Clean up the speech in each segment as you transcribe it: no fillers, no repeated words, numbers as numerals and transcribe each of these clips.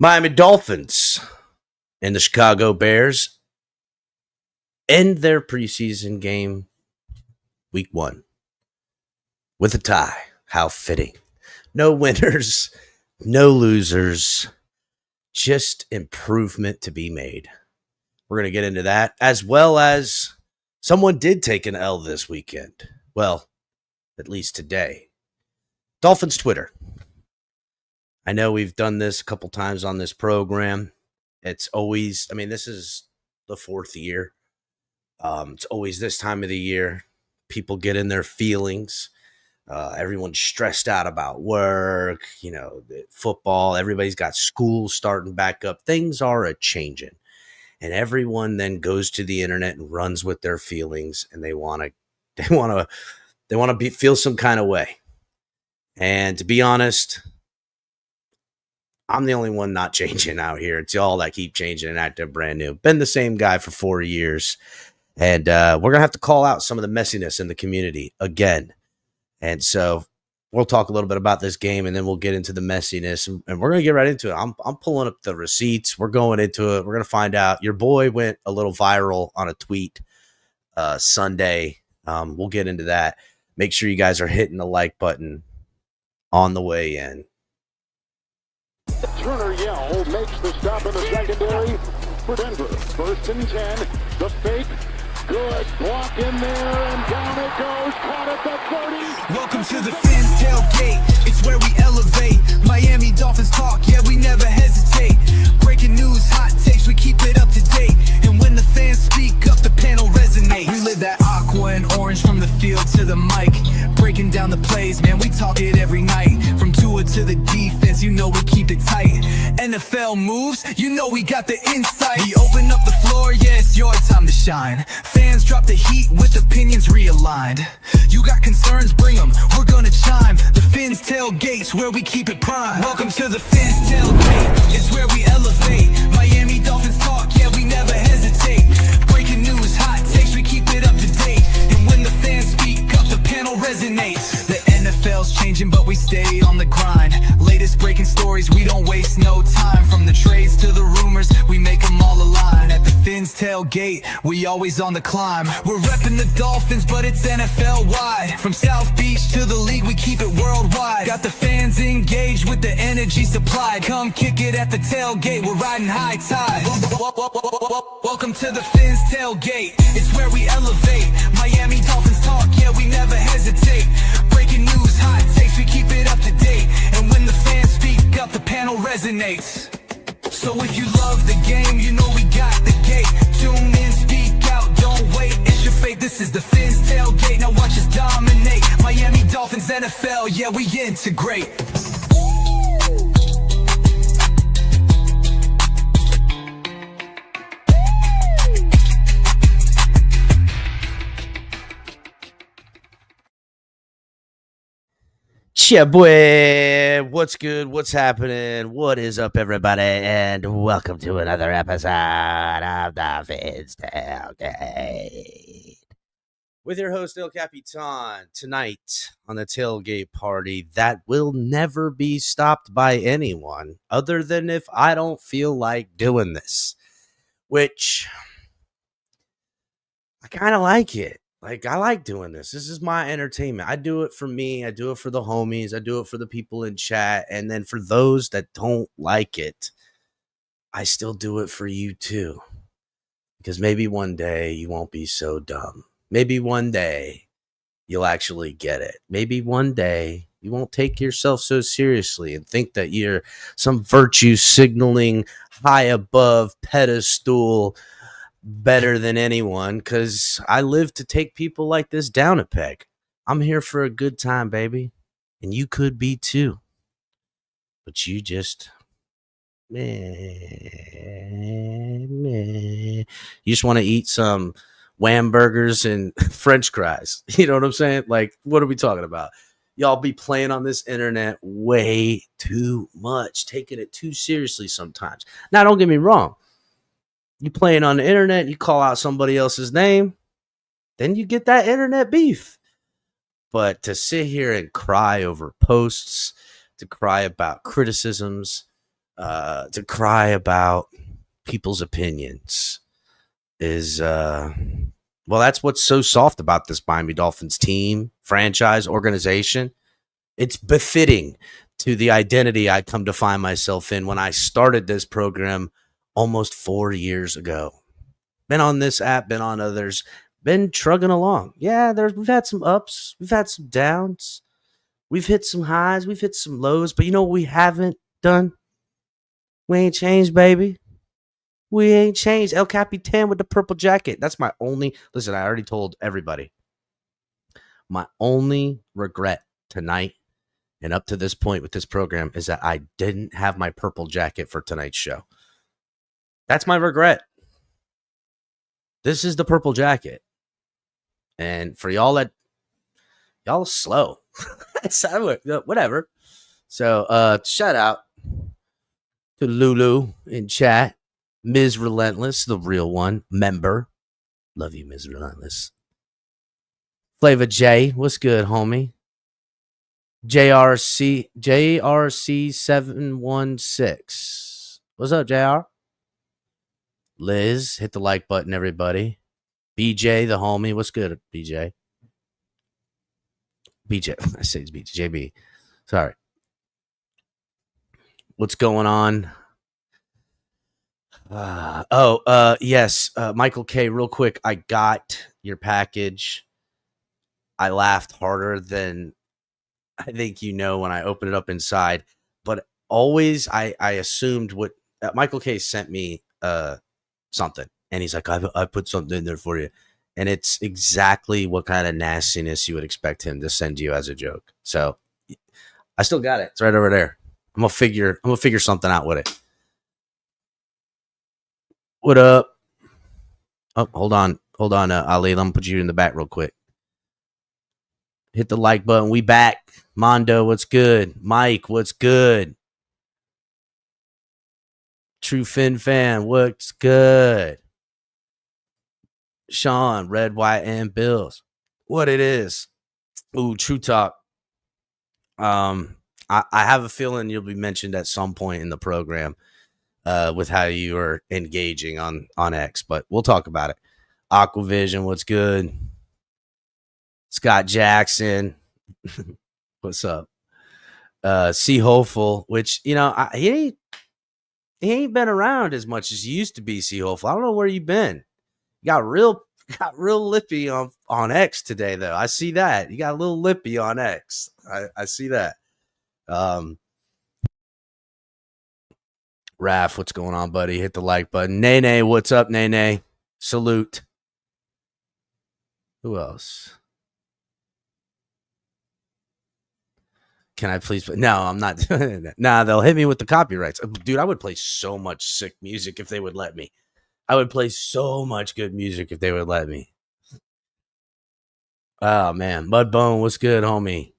Miami Dolphins and the Chicago Bears end their preseason game week 1 with a tie. How fitting. No winners, no losers, just improvement to be made. We're going to get into that, as well as someone did take an L this weekend. Well, at least today. Dolphins Twitter. I know we've done this a couple times on this program. It's always, this is the 4th year. It's always this time of the year. People get in their feelings. Everyone's stressed out about work, football. Everybody's got school starting back up. Things are a-changing. And everyone then goes to the internet and runs with their feelings, and they want to feel some kind of way. And to be honest, I'm the only one not changing out here. It's y'all that keep changing and acting brand new. Been the same guy for 4 years. And we're going to have to call out some of the messiness in the community again. And so we'll talk a little bit about this game, and then we'll get into the messiness. And we're going to get right into it. I'm pulling up the receipts. We're going into it. We're going to find out. Your boy went a little viral on a tweet Sunday. We'll get into that. Make sure you guys are hitting the like button on the way in. Turner Yell makes the stop in the secondary for Denver. 1st and 10. The fake. Good. Block in there, and down it goes. Caught at the 30. Welcome to the Fins Tailgate. It's where we elevate. Miami Dolphins talk, yeah, we never hesitate. Breaking news, hot takes, we keep it up to date. And when the fans speak up, the panel resonates. We live that aqua and orange from the field to the mic. Breaking down the plays, man, we talk it every night. From Tua to the defense, you know we keep it tight. NFL moves, you know we got the insight. We open up the floor, yeah, it's your time to shine. Fans drop the heat with opinions realigned. You got concerns, bring them, we're gonna chime. The Fins Tailgate's where we keep it prime. Welcome to the Fins Tailgate, it's where we elevate. Miami Dolphins talk, yeah, we never hesitate. Breaking news, hot takes, we keep it up to date. And when the fans speak up, the panel resonates. The NFL's changing, but we stay on the grind. Latest breaking stories, we don't waste no time. From the trades to the rumors, we make them all align. At the Fins Tailgate, we always on the climb. We're repping the Dolphins, but it's NFL wide. From South Beach to the league, we keep it worldwide. Got the fans engaged with the energy supplied. Come kick it at the tailgate, we're riding high tide. Welcome to the Fins Tailgate, it's where we elevate. Miami Dolphins talk, yeah, we never hesitate. Breaking news, hot takes, we keep it up to date. And when the fans speak up, the panel resonates. So if you love the game, you know we got the gate. Tune in, speak out, don't wait, it's your fate. This is the Fins Tailgate, now watch us dominate. Miami Dolphins, NFL, yeah, we integrate. Yeah, boy, what's good? What's happening? What is up, everybody? And welcome to another episode of the Fins Tailgate with your host, El Capitan. Tonight on the tailgate party that will never be stopped by anyone other than if I don't feel like doing this, which I kind of like it. Like, I like doing this. This is my entertainment. I do it for me. I do it for the homies. I do it for the people in chat. And then for those that don't like it, I still do it for you too. Because maybe one day you won't be so dumb. Maybe one day you'll actually get it. Maybe one day you won't take yourself so seriously and think that you're some virtue signaling high above pedestal better than anyone, because I live to take people like this down a peg. I'm here for a good time, baby, and you could be too, but you just you just want to eat some wham burgers and french fries. You know what I'm saying? Like, what are we talking about? Y'all be playing on this internet way too much, taking it too seriously sometimes. Now, don't get me wrong. You playing on the internet, you call out somebody else's name, then you get that internet beef. But to sit here and cry over posts, to cry about criticisms, to cry about people's opinions is well, that's what's so soft about this Miami Dolphins team, franchise, organization. It's befitting to the identity I come to find myself in when I started this program almost 4 years ago. Been on this app, been on others, been trugging along. Yeah, we've had some ups, we've had some downs, we've hit some highs, we've hit some lows, but you know what we haven't done? We ain't changed, baby. We ain't changed. El Capitan with the purple jacket. That's my only, listen, I already told everybody. My only regret tonight and up to this point with this program is that I didn't have my purple jacket for tonight's show. That's my regret. This is the purple jacket. And for y'all that, y'all slow. Whatever. So shout out to Lulu in chat. Ms. Relentless, the real one, member. Love you, Ms. Relentless. Flavor J, what's good, homie? JRC716. What's up, JR? Liz, hit the like button, everybody. BJ, the homie, what's good, BJ? BJ, I say it's BJ, JB. Sorry. What's going on? Yes. Michael K, real quick. I got your package. I laughed harder than I think you know when I opened it up inside. But always I assumed what Michael K sent me something. And he's like, I put something in there for you. And it's exactly what kind of nastiness you would expect him to send you as a joke. So I still got it. It's right over there. I'm gonna figure something out with it. What up? Oh, hold on, Ali. Let me put you in the back real quick. Hit the like button. We back. Mondo, what's good? Mike, what's good? True Fin fan, what's good? Sean, Red, White, and Bills. What it is. Ooh, True Talk. I have a feeling you'll be mentioned at some point in the program. With how you are engaging on X, but we'll talk about it. Aquavision, what's good? Scott Jackson, what's up? C Hopeful, which he ain't been around as much as he used to be. C Hopeful, I don't know where you been. You got real lippy on X today, though. I see that you got a little lippy on X. I see that. Raph, what's going on, buddy? Hit the like button. Nene, what's up, Nene? Salute. Who else? Can I please play? No, I'm not doing that. Nah, they'll hit me with the copyrights. Dude, I would play so much sick music if they would let me. I would play so much good music if they would let me. Oh, man. Mudbone, what's good, homie?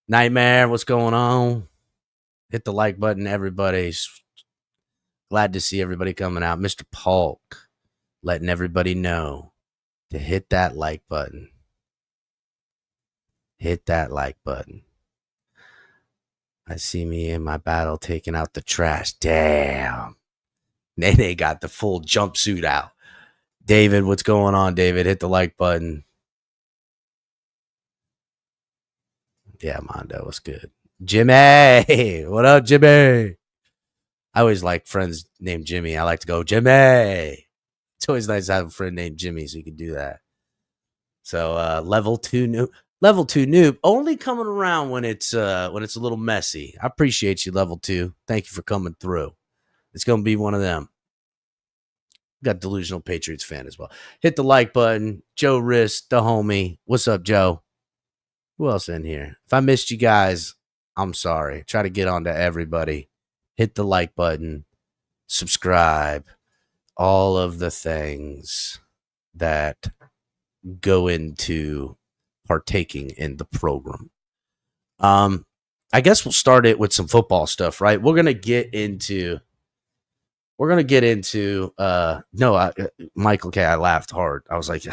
Nightmare, what's going on? Hit the like button, everybody. Glad to see everybody coming out. Mr. Polk, letting everybody know to hit that like button. Hit that like button. I see me in my battle taking out the trash. Damn. Nene got the full jumpsuit out. David, what's going on, David? Hit the like button. Yeah, Mondo, what's good? Jimmy, what up, Jimmy? I always like friends named Jimmy. I like to go, Jimmy. It's always nice to have a friend named Jimmy so you can do that. So level 2 noob, only coming around when it's a little messy. I appreciate you, level 2. Thank you for coming through. It's gonna be one of them. Got Delusional Patriots fan as well. Hit the like button. Joe Wrist, the homie. What's up, Joe? Who else in here? If I missed you guys, I'm sorry. Try to get on to everybody. Hit the like button. Subscribe. All of the things that go into partaking in the program. I guess we'll start it with some football stuff, right? We're gonna get into Michael K. I laughed hard. I was like,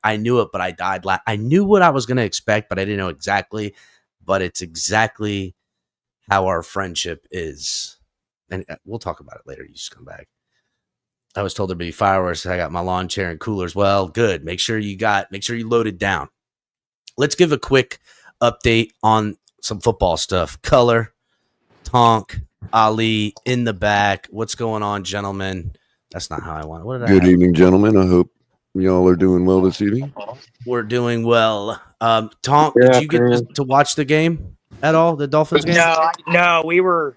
I knew it, but I died. I knew what I was gonna expect, but I didn't know exactly. But it's exactly how our friendship is. And we'll talk about it later. You just come back. I was told there'd be fireworks. I got my lawn chair and coolers. Well, good. Make sure you loaded down. Let's give a quick update on some football stuff. Color, Tonk, Ali in the back. What's going on, gentlemen? That's not how I want it. What did Good evening, gentlemen. I hope y'all are doing well this evening. We're doing well. Tonk, did you get to watch the game at all? The Dolphins game? No, we were.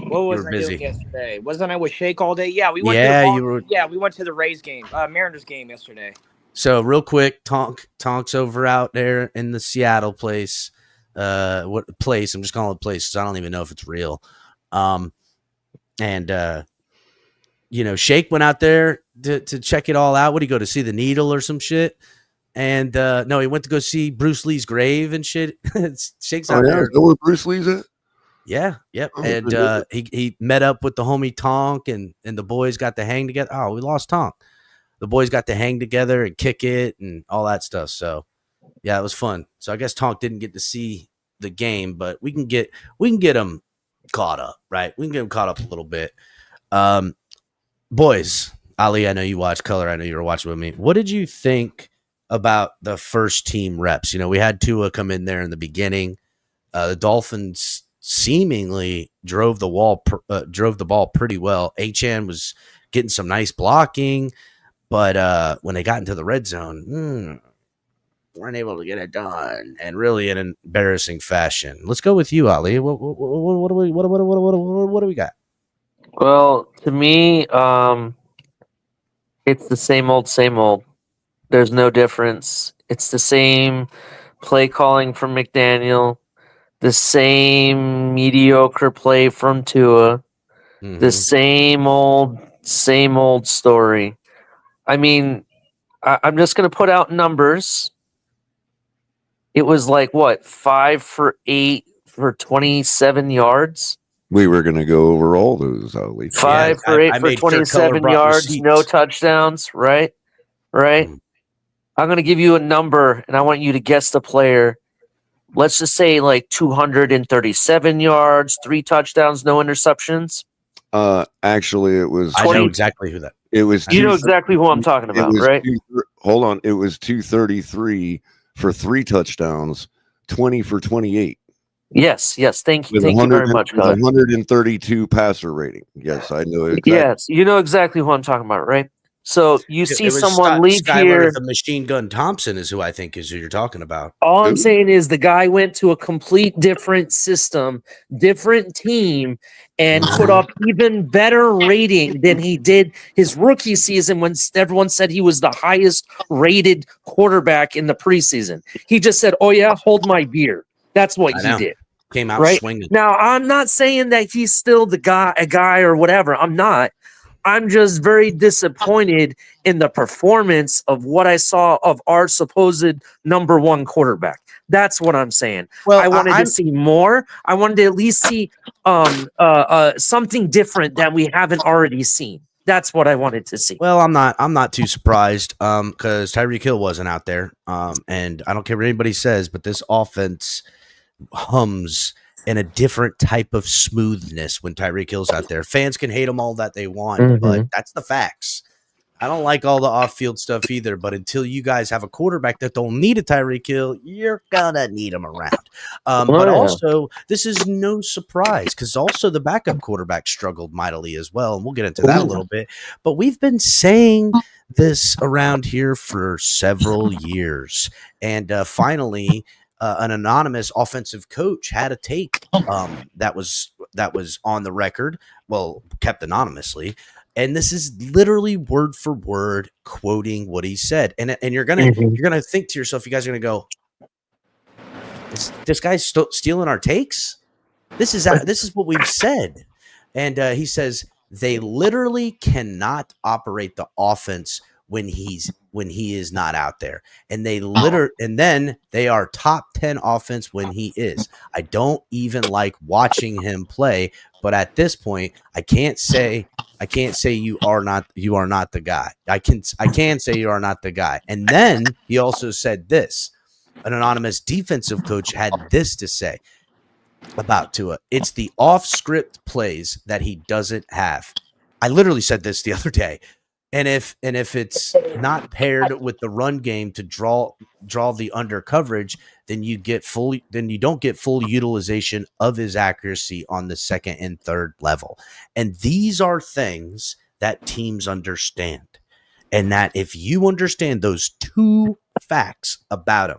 What was I busy. doing yesterday? Wasn't I with Shake all day? Yeah, we went. We went to the Rays game, Mariners game yesterday. So real quick, Tonk's over out there in the Seattle place. What place? I'm just calling it place because I don't even know if it's real. Shake went out there to check it all out. What did he go to see the needle or some shit? And no, he went to go see Bruce Lee's grave and shit. Shake's out there. Is that where Bruce Lee's at? Yeah, yep. Oh, and he met up with the homie Tonk and the boys got to hang together. Oh, we lost Tonk. The boys got to hang together and kick it and all that stuff. So yeah, it was fun. So I guess Tonk didn't get to see the game, but we can get him caught up, right? We can get him caught up a little bit. Boys, Ali, I know you watch Color. I know you were watching with me. What did you think about the first team reps? We had Tua come in there in the beginning. The Dolphins seemingly drove the ball pretty well. Achane was getting some nice blocking, but when they got into the red zone, weren't able to get it done, and really in an embarrassing fashion. Let's go with you, Ali. What do we got? Well, to me, it's the same old, same old. There's no difference. It's the same play calling from McDaniel, the same mediocre play from Tua, the same old story. I mean, I'm just going to put out numbers. It was like, 5 for 8 for 27 yards? We were going to go over all those, Ali. 5 for 8 for 27 yards, no touchdowns, right? I'm going to give you a number, and I want you to guess the player. Let's just say like 237 yards, 3 touchdowns, no interceptions. Actually, it was. I know exactly who that. It was. You know exactly who I'm talking about, right? Hold on. It was 233 for 3 touchdowns, 20 for 28. Yes. Thank you very much, guys. 132 passer rating. Yes, I know exactly. Yes, you know exactly who I'm talking about, right? So you see someone leave Skyler here. The Machine Gun Thompson is who I think is who you're talking about. All I'm saying is the guy went to a complete different system, different team, and put up even better rating than he did his rookie season when everyone said he was the highest rated quarterback in the preseason. He just said, "Oh yeah, hold my beer." That's what he did. Came out swinging. Now, I'm not saying that he's still a guy or whatever. I'm not. I'm just very disappointed in the performance of what I saw of our supposed number 1 quarterback. That's what I'm saying. Well, I wanted to see more. I wanted to at least see something different that we haven't already seen. That's what I wanted to see. Well, I'm not too surprised because Tyreek Hill wasn't out there. And I don't care what anybody says, but this offense hums in a different type of smoothness when Tyreek Hill's out there. Fans can hate him all that they want, but that's the facts. I don't like all the off-field stuff either, but until you guys have a quarterback that don't need a Tyreek Hill, you're gonna need him around. Also, this is no surprise because also the backup quarterback struggled mightily as well, and we'll get into that a little bit. But we've been saying this around here for several years, and finally, an anonymous offensive coach had a take that was on the record, well, kept anonymously. And this is literally word for word quoting what he said. And you're gonna think to yourself, you guys are gonna go, this guy's stealing our takes. This is what we've said. And he says they literally cannot operate the offense when he is not out there, and and then they are top 10 offense when he is. I don't even like watching him play, but at this point, I can't say you are not the guy. I can say you are not the guy. And then he also said this. An anonymous defensive coach had this to say: about Tua. It's the off-script plays that he doesn't have. I literally said this the other day. And if it's not paired with the run game to draw the under coverage, then you don't get full utilization of his accuracy on the second and third level. And these are things that teams understand. And that if you understand those two facts about him,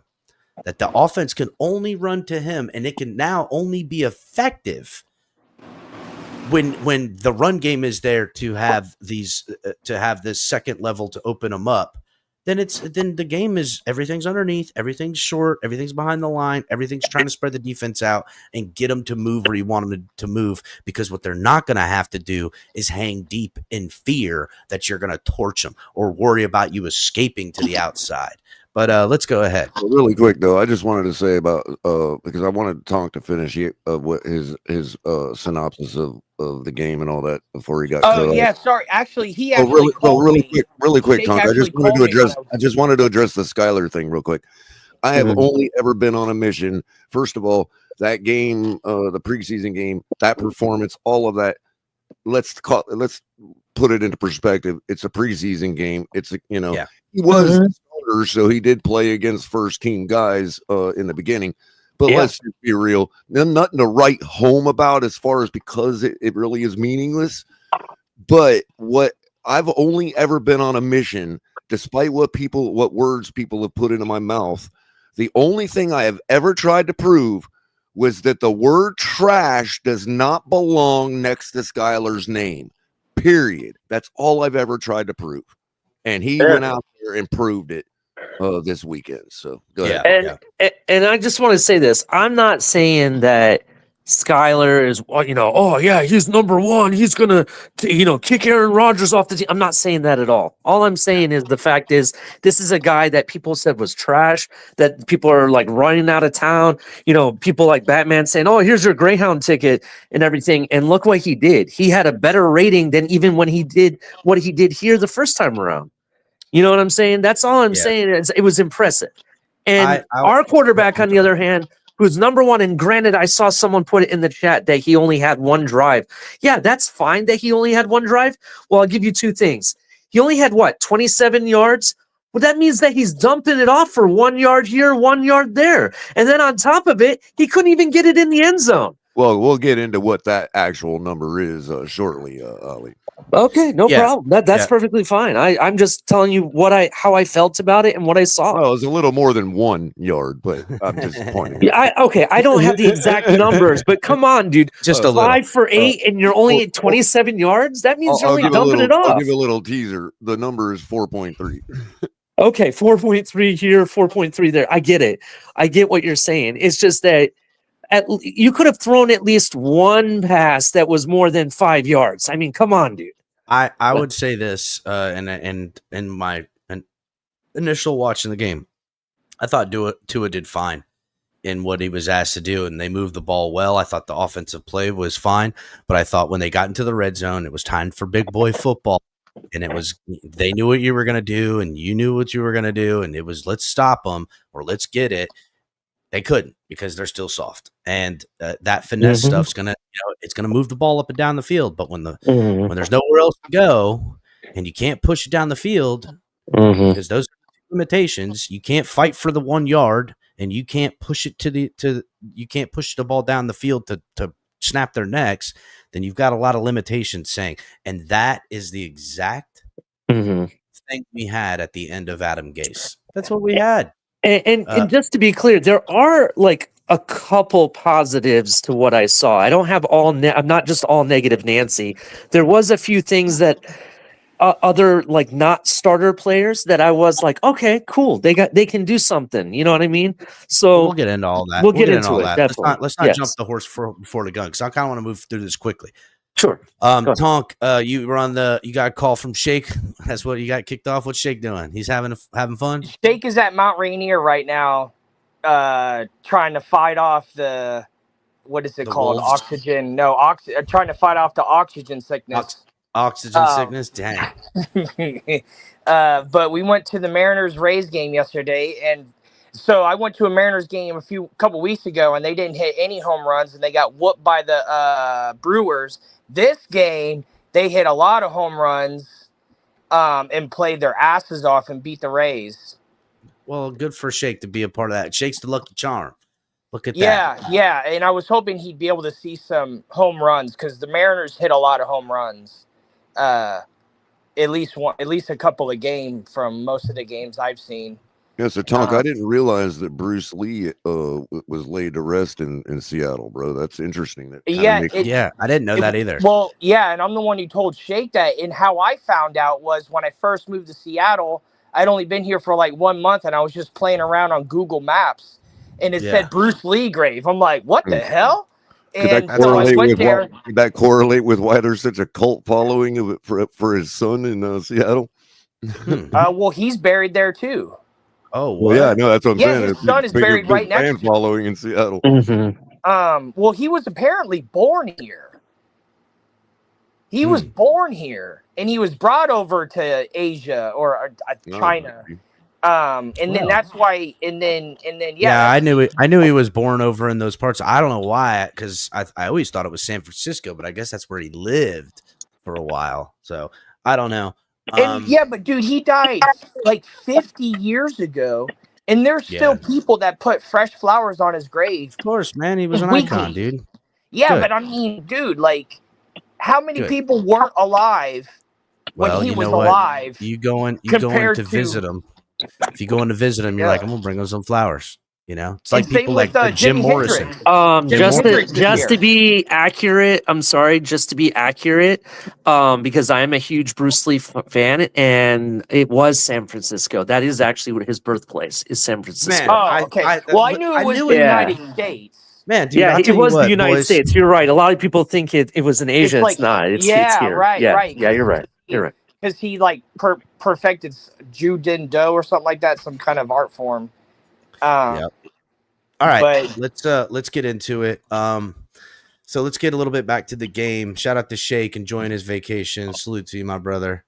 that the offense can only run to him and it can now only be effective when the run game is there to have these to have this second level to open them up, then the game is everything's underneath, everything's short, everything's behind the line, everything's trying to spread the defense out and get them to move where you want them to move, because what they're not going to have to do is hang deep in fear that you're going to torch them or worry about you escaping to the outside. But let's go ahead. Really quick though, I just wanted to say about because I wanted Tonk to finish what his synopsis of the game and all that before he got. Oh yeah, sorry. Actually, he actually really quick, Tonk. I just wanted to address the Skyler thing real quick. I have only ever been on a mission. First of all, that game, the preseason game, that performance, all of that. Let's put it into perspective. It's a preseason game. It's he was. So he did play against first team guys in the beginning, but let's be real. Nothing to write home about as far as because it really is meaningless. But what I've only ever been on a mission, despite what words people have put into my mouth. The only thing I have ever tried to prove was that the word trash does not belong next to Skyler's name. Period. That's all I've ever tried to prove. And he went out there and proved it this weekend. So go ahead. And I just want to say this. I'm not saying that Skyler is, he's number one. He's going to, kick Aaron Rodgers off the team. I'm not saying that at all. All I'm saying is the fact is this is a guy that people said was trash, that people are like running out of town. People like Batman saying, oh, here's your Greyhound ticket and everything. And look what he did. He had a better rating than even when he did what he did here the first time around. You know what I'm saying? That's all I'm saying. It was impressive. And our quarterback, on the other hand, who's number one, and granted, I saw someone put it in the chat that he only had one drive. Yeah, that's fine that he only had one drive. Well, I'll give you two things. He only had, 27 yards? Well, that means that he's dumping it off for 1 yard here, 1 yard there. And then on top of it, he couldn't even get it in the end zone. Well, we'll get into what that actual number is shortly, Ali. Okay, no problem. That's perfectly fine. I'm just telling you how I felt about it and what I saw. Well, it was a little more than 1 yard, but I'm just pointing. I don't have the exact numbers, but come on, dude. Just a 5 for 8, and you're only at 27 yards. That means you're only dumping it off. I'll give a little teaser. The number is 4.3. Okay, 4.3 here, 4.3 there. I get it. I get what you're saying. It's just that you could have thrown at least one pass that was more than 5 yards. I mean, come on, dude. I would say this, and in my initial watching the game, I thought Tua did fine in what he was asked to do, and they moved the ball well. I thought the offensive play was fine, but I thought when they got into the red zone, it was time for big boy football, and they knew what you were going to do, and you knew what you were going to do, and it was let's stop them or let's get it. They couldn't because they're still soft, and that finesse stuff's gonna, it's gonna move the ball up and down the field. But when there's nowhere else to go, and you can't push it down the field because those are limitations, you can't fight for the 1 yard, and you can't push it you can't push the ball down the field to snap their necks. Then you've got a lot of limitations and that is the exact thing we had at the end of Adam Gase. That's what we had. And just to be clear, there are like a couple positives to what I saw. I don't have I'm not just all negative Nancy. There was a few things that other like not starter players that I was like, okay, cool. They can do something. You know what I mean? So we'll get into all that. We'll get into it. Definitely. Let's not jump the horse before the gun, because I kind of want to move through this quickly. Sure. Tonk, you got a call from Shake. That's what you got kicked off. What's Shake doing? He's having fun. Shake is at Mount Rainier right now, trying to fight off the what is it called? Wolves? Oxygen. No, trying to fight off the oxygen sickness. Oxygen sickness. Dang. But we went to the Mariners-Rays game yesterday, and So I went to a Mariners game couple weeks ago, and they didn't hit any home runs, and they got whooped by the Brewers. This game, they hit a lot of home runs, and played their asses off and beat the Rays. Well, good for Shake to be a part of that. Shake's the lucky charm. Look at that. Yeah, and I was hoping he'd be able to see some home runs because the Mariners hit a lot of home runs. At least a couple a game from most of the games I've seen. Yeah, so Tonk, I didn't realize that Bruce Lee was laid to rest in Seattle, bro. That's interesting. That I didn't know that either. Well, yeah, and I'm the one who told Shake that. And how I found out was when I first moved to Seattle, I'd only been here for like 1 month, and I was just playing around on Google Maps, and it said Bruce Lee grave. I'm like, what the hell? And so I went there. Could that correlate with why there's such a cult following for his son in Seattle? Well, he's buried there too. Oh, well, yeah, no, that's what I'm saying. His son is buried right next to him. Following in Seattle. Well, he was apparently born here. He was born here, and he was brought over to Asia or China. And then that's why, and then I knew he was born over in those parts. I don't know why, because I always thought it was San Francisco, but I guess that's where he lived for a while. So I don't know. And but dude, he died like 50 years ago, and there's still people that put fresh flowers on his grave. Of course, man, he was an icon, dude. Yeah, but I mean, dude, like, how many people weren't alive when he was alive? You going to visit him? If you go in to visit him, you're like, I'm gonna bring him some flowers. You know, it's like people like Jim Morrison. Just to be accurate, I'm sorry, just to be accurate, because I am a huge Bruce Lee fan, and it was San Francisco. That is actually what his birthplace is, San Francisco. Man, okay. I knew it was the United States. Man, dude, it was the United States. You're right. A lot of people think it was in Asia. It's not. It's here. Right. Yeah, you're right. You're right. Because he like perfected Ju Din Do or something like that, some kind of art form. All right, let's get into it. So let's get a little bit back to the game. Shout out to Shake enjoying his vacation. Salute to you, my brother.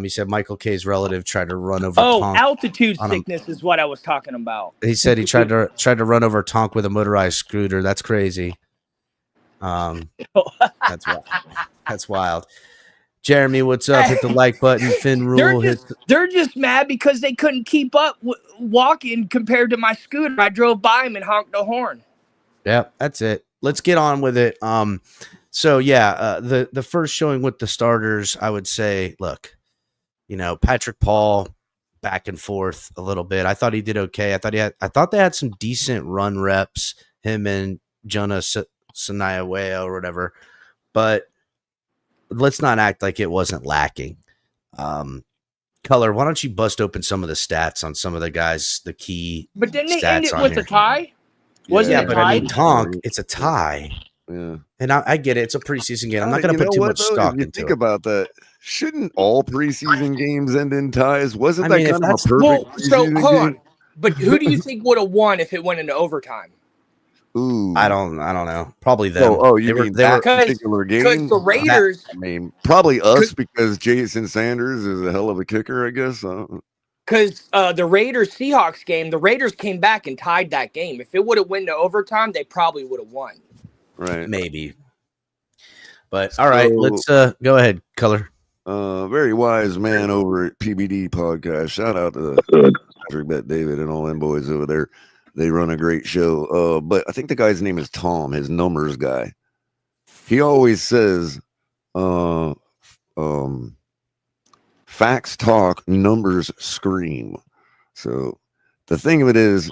He said Michael K's relative tried to run over. Tonk altitude sickness is what I was talking about. He said he tried to run over Tonk with a motorized scooter. That's crazy. That's wild. Jeremy, what's up? Hit the like button. Finn Rule. They're just mad because they couldn't keep up walking compared to my scooter. I drove by him and honked the horn. Yeah, that's it. Let's get on with it. The first showing with the starters, I would say, look, Patrick Paul back and forth a little bit. I thought he did okay. I thought they had some decent run reps, him and Jonah Sanayawe or whatever, but let's not act like it wasn't lacking. Color, why don't you bust open some of the stats on some of the guys, the key But didn't stats they end it with a tie? But I mean, Tonk, it's a tie. Yeah. And I get it. It's a preseason game. I'm not going to put too much stock into it. Think about that. Shouldn't all preseason games end in ties? Wasn't that kind of a perfect preseason hold on. But who do you think would have won if it went into overtime? Ooh, I don't know. Probably them. You mean that particular game? Because the Raiders. Probably us because Jason Sanders is a hell of a kicker, I guess. Because the Raiders-Seahawks game, the Raiders came back and tied that game. If it would have went to overtime, they probably would have won. Right. Maybe. But all right, let's go ahead, Color. Very wise man over at PBD Podcast. Shout out to Patrick, Bet David, and all them boys over there. They run a great show. But I think the guy's name is Tom, his numbers guy. He always says, facts talk, numbers scream. So the thing of it is,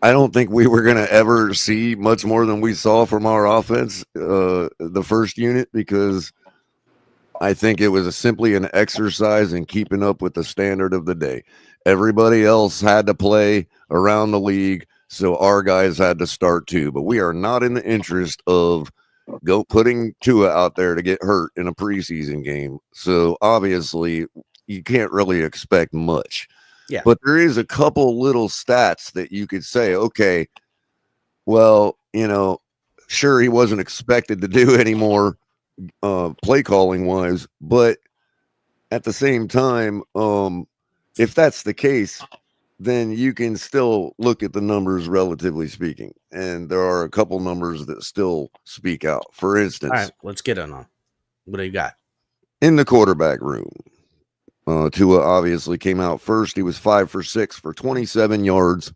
I don't think we were going to ever see much more than we saw from our offense, the first unit, because I think it was simply an exercise in keeping up with the standard of the day. Everybody else had to play around the league, so our guys had to start too. But we are not in the interest of putting Tua out there to get hurt in a preseason game. So obviously, you can't really expect much. Yeah. But there is a couple little stats that you could say, okay, well, sure, he wasn't expected to do any more play calling wise, but at the same time, if that's the case, then you can still look at the numbers relatively speaking. And there are a couple numbers that still speak out. For instance, All right, let's get on. What do you got? In the quarterback room, Tua obviously came out first. He was 5 for 6 for 27 yards,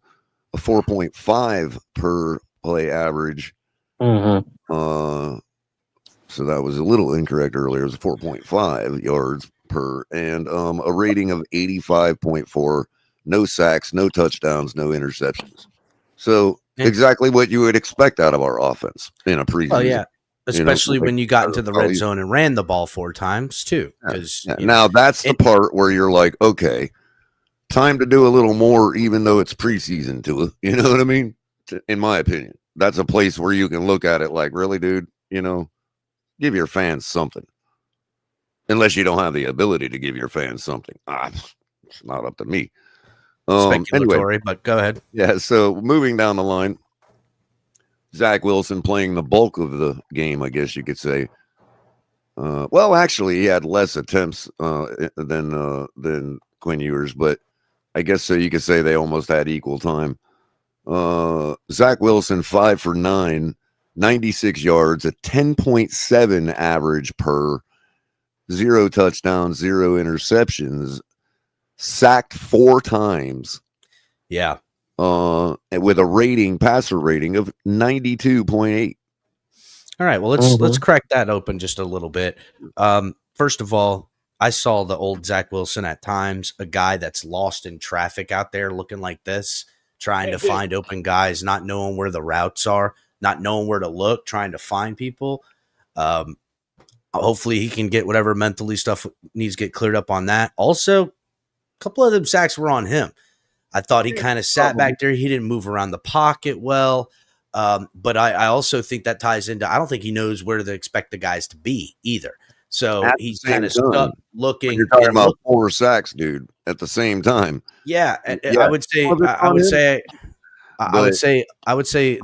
a 4.5 per play average. Mm-hmm. So that was a little incorrect earlier. It was 4.5 yards per, and a rating of 85.4. No sacks, no touchdowns, no interceptions. So exactly what you would expect out of our offense in a preseason. Oh yeah, especially when you got into the red zone and ran the ball 4 times too. Because now that's the part where you're like, okay, time to do a little more, even though it's preseason. To you know what I mean? In my opinion, that's a place where you can look at it like, really, dude, give your fans something. Unless you don't have the ability to give your fans something, it's not up to me. Speculatory, anyway, but go ahead. Yeah, so moving down the line, Zach Wilson playing the bulk of the game, I guess you could say. Well, actually, he had less attempts than Quinn Ewers, but I guess so you could say they almost had equal time. Zach Wilson, 5 for 9, 96 yards, a 10.7 average per, 0 touchdowns, 0 interceptions, sacked 4 times. Yeah. With a passer rating of 92.8. All right, well let's crack that open just a little bit. First of all, I saw the old Zach Wilson at times, a guy that's lost in traffic out there looking like this, trying to find open guys, not knowing where the routes are, not knowing where to look, trying to find people. Hopefully he can get whatever mentally stuff needs to get cleared up on that. Also, a couple of them sacks were on him. I thought he kind of sat back there. He didn't move around the pocket well. But I also think that ties into, I don't think he knows where to expect the guys to be either. So he's kind of stuck looking. You're talking about 4 sacks, dude, at the same time. Yeah. I would say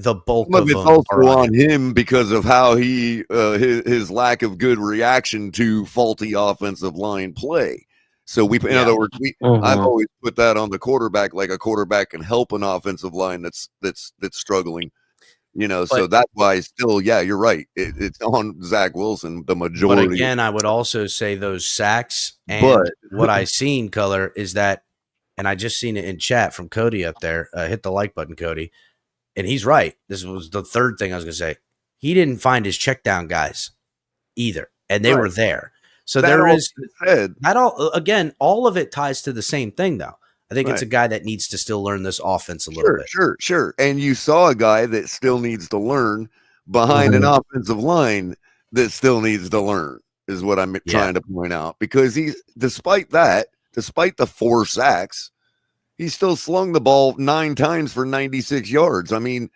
the bulk of it's also on him because of how his lack of good reaction to faulty offensive line play. So in other words, I've always put that on the quarterback, like a quarterback can help an offensive line that's struggling. So that's why still, yeah, you're right. It's on Zach Wilson, the majority. But again, I would also say those sacks and what I seen, Color, is that, and I just seen it in chat from Cody up there. Hit the like button, Cody. And he's right. This was the third thing I was going to say. He didn't find his check down guys either, and they were there. So there is that all of it ties to the same thing, though. I think it's a guy that needs to still learn this offense a little bit. Sure. And you saw a guy that still needs to learn behind an offensive line that still needs to learn, is what I'm trying to point out. Because despite the 4 sacks, he still slung the ball 9 times for 96 yards. I mean,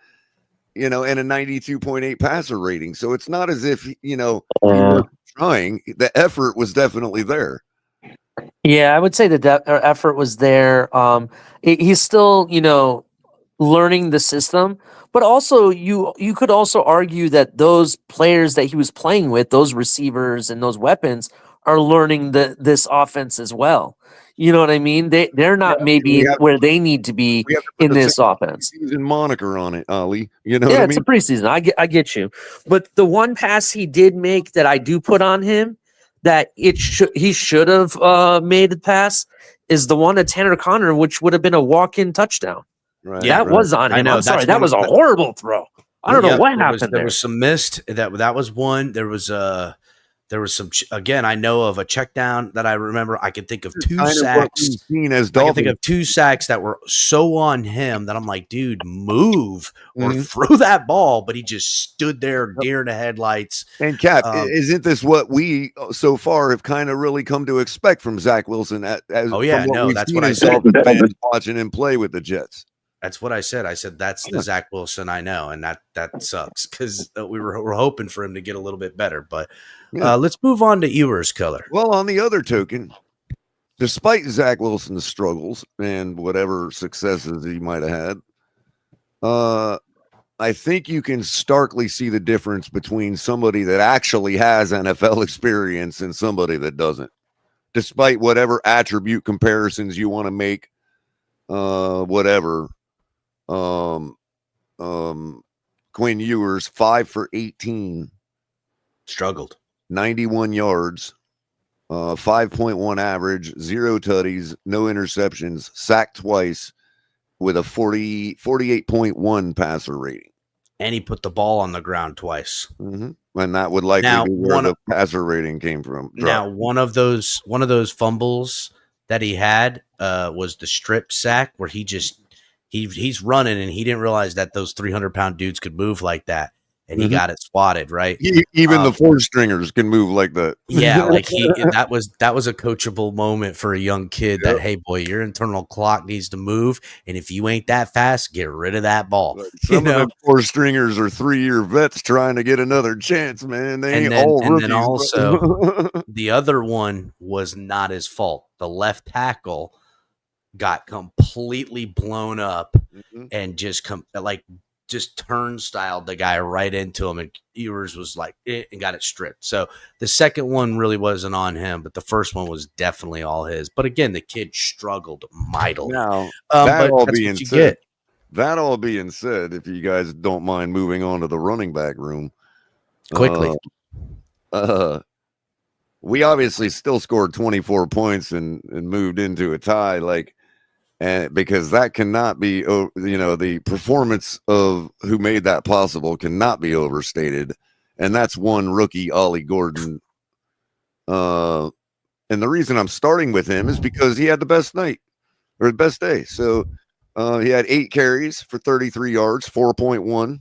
and a 92.8 passer rating. So it's not as if, he was trying. The effort was definitely there. Yeah, I would say the effort was there. He's still, learning the system, but also you could also argue that those players that he was playing with, those receivers and those weapons, are learning this offense as well. You know what I mean? They're not where they need to be in this offense. Season moniker on it, Ali. You know what I mean? It's a preseason. I get you. But the one pass he did make that I do put on him, that he should have made the pass, is the one to Tanner Connor, which would have been a walk-in touchdown. Right, that was on him. I'm sorry, that was a horrible throw. I don't know what happened there. There was some missed. That was one. There was some. Again, I know of a check down that I remember. I can think of 2 sacks. I can think of 2 sacks that were so on him that I'm like, dude, move or throw that ball. But he just stood there, deer in the headlights. And Cap, isn't this what we so far have kind of really come to expect from Zach Wilson? That's what I said. Watching him play with the Jets. That's what I said. I said that's the Zach Wilson I know, and that sucks because we're hoping for him to get a little bit better. But let's move on to Ewers, Color. Well, on the other token, despite Zach Wilson's struggles and whatever successes he might have had, I think you can starkly see the difference between somebody that actually has NFL experience and somebody that doesn't. Despite whatever attribute comparisons you want to make, whatever. Quinn Ewers 5 for 18, struggled, 91 yards, 5.1 average, 0 tutties, no interceptions, sacked twice with a 48.1 passer rating. And he put the ball on the ground twice. Mm-hmm. And that would likely be where the passer rating came from. Now, one of those fumbles that he had was the strip sack where he's running and he didn't realize that those 300-pound dudes could move like that, and he got it spotted, right? Even the 4-stringers can move like that. Yeah, like that was a coachable moment for a young kid. That, hey boy, your internal clock needs to move, and if you ain't that fast, get rid of that ball. Some of the 4-stringers are 3-year vets trying to get another chance, man. They ain't all rookies. And then also the other one was not his fault. The left tackle got completely blown up and just turnstile the guy right into him, and Ewers was like and got it stripped. So the second one really wasn't on him, but the first one was definitely all his. But again, the kid struggled mightily. Now, that all being said, if you guys don't mind moving on to the running back room quickly, we obviously still scored 24 points and moved into a tie, and because that cannot be, the performance of who made that possible cannot be overstated. And that's one rookie, Ollie Gordon. And the reason I'm starting with him is because he had the best night or the best day. So he had 8 carries for 33 yards, 4.1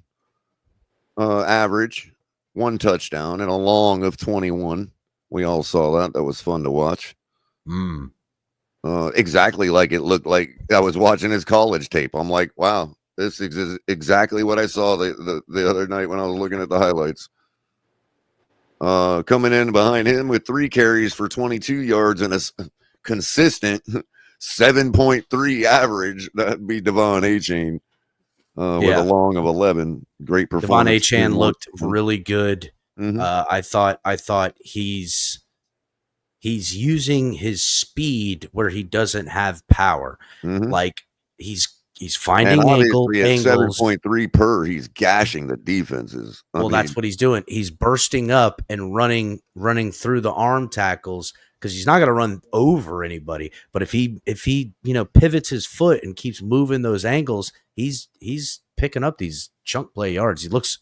average, 1 touchdown, and a long of 21. We all saw that. That was fun to watch. Exactly like it looked like I was watching his college tape. I'm like, wow, this is exactly what I saw the other night when I was looking at the highlights. Coming in behind him with 3 carries for 22 yards and a consistent 7.3 average. That'd be Devon Achane with a long of 11. Great performance. Devon Achane looked really good. I thought he's using his speed where he doesn't have power. Like he's finding angles. 7.3 per. He's gashing the defenses. That's what he's doing. He's bursting up and running through the arm tackles because he's not going to run over anybody. But if he pivots his foot and keeps moving those angles, he's picking up these chunk play yards. He looks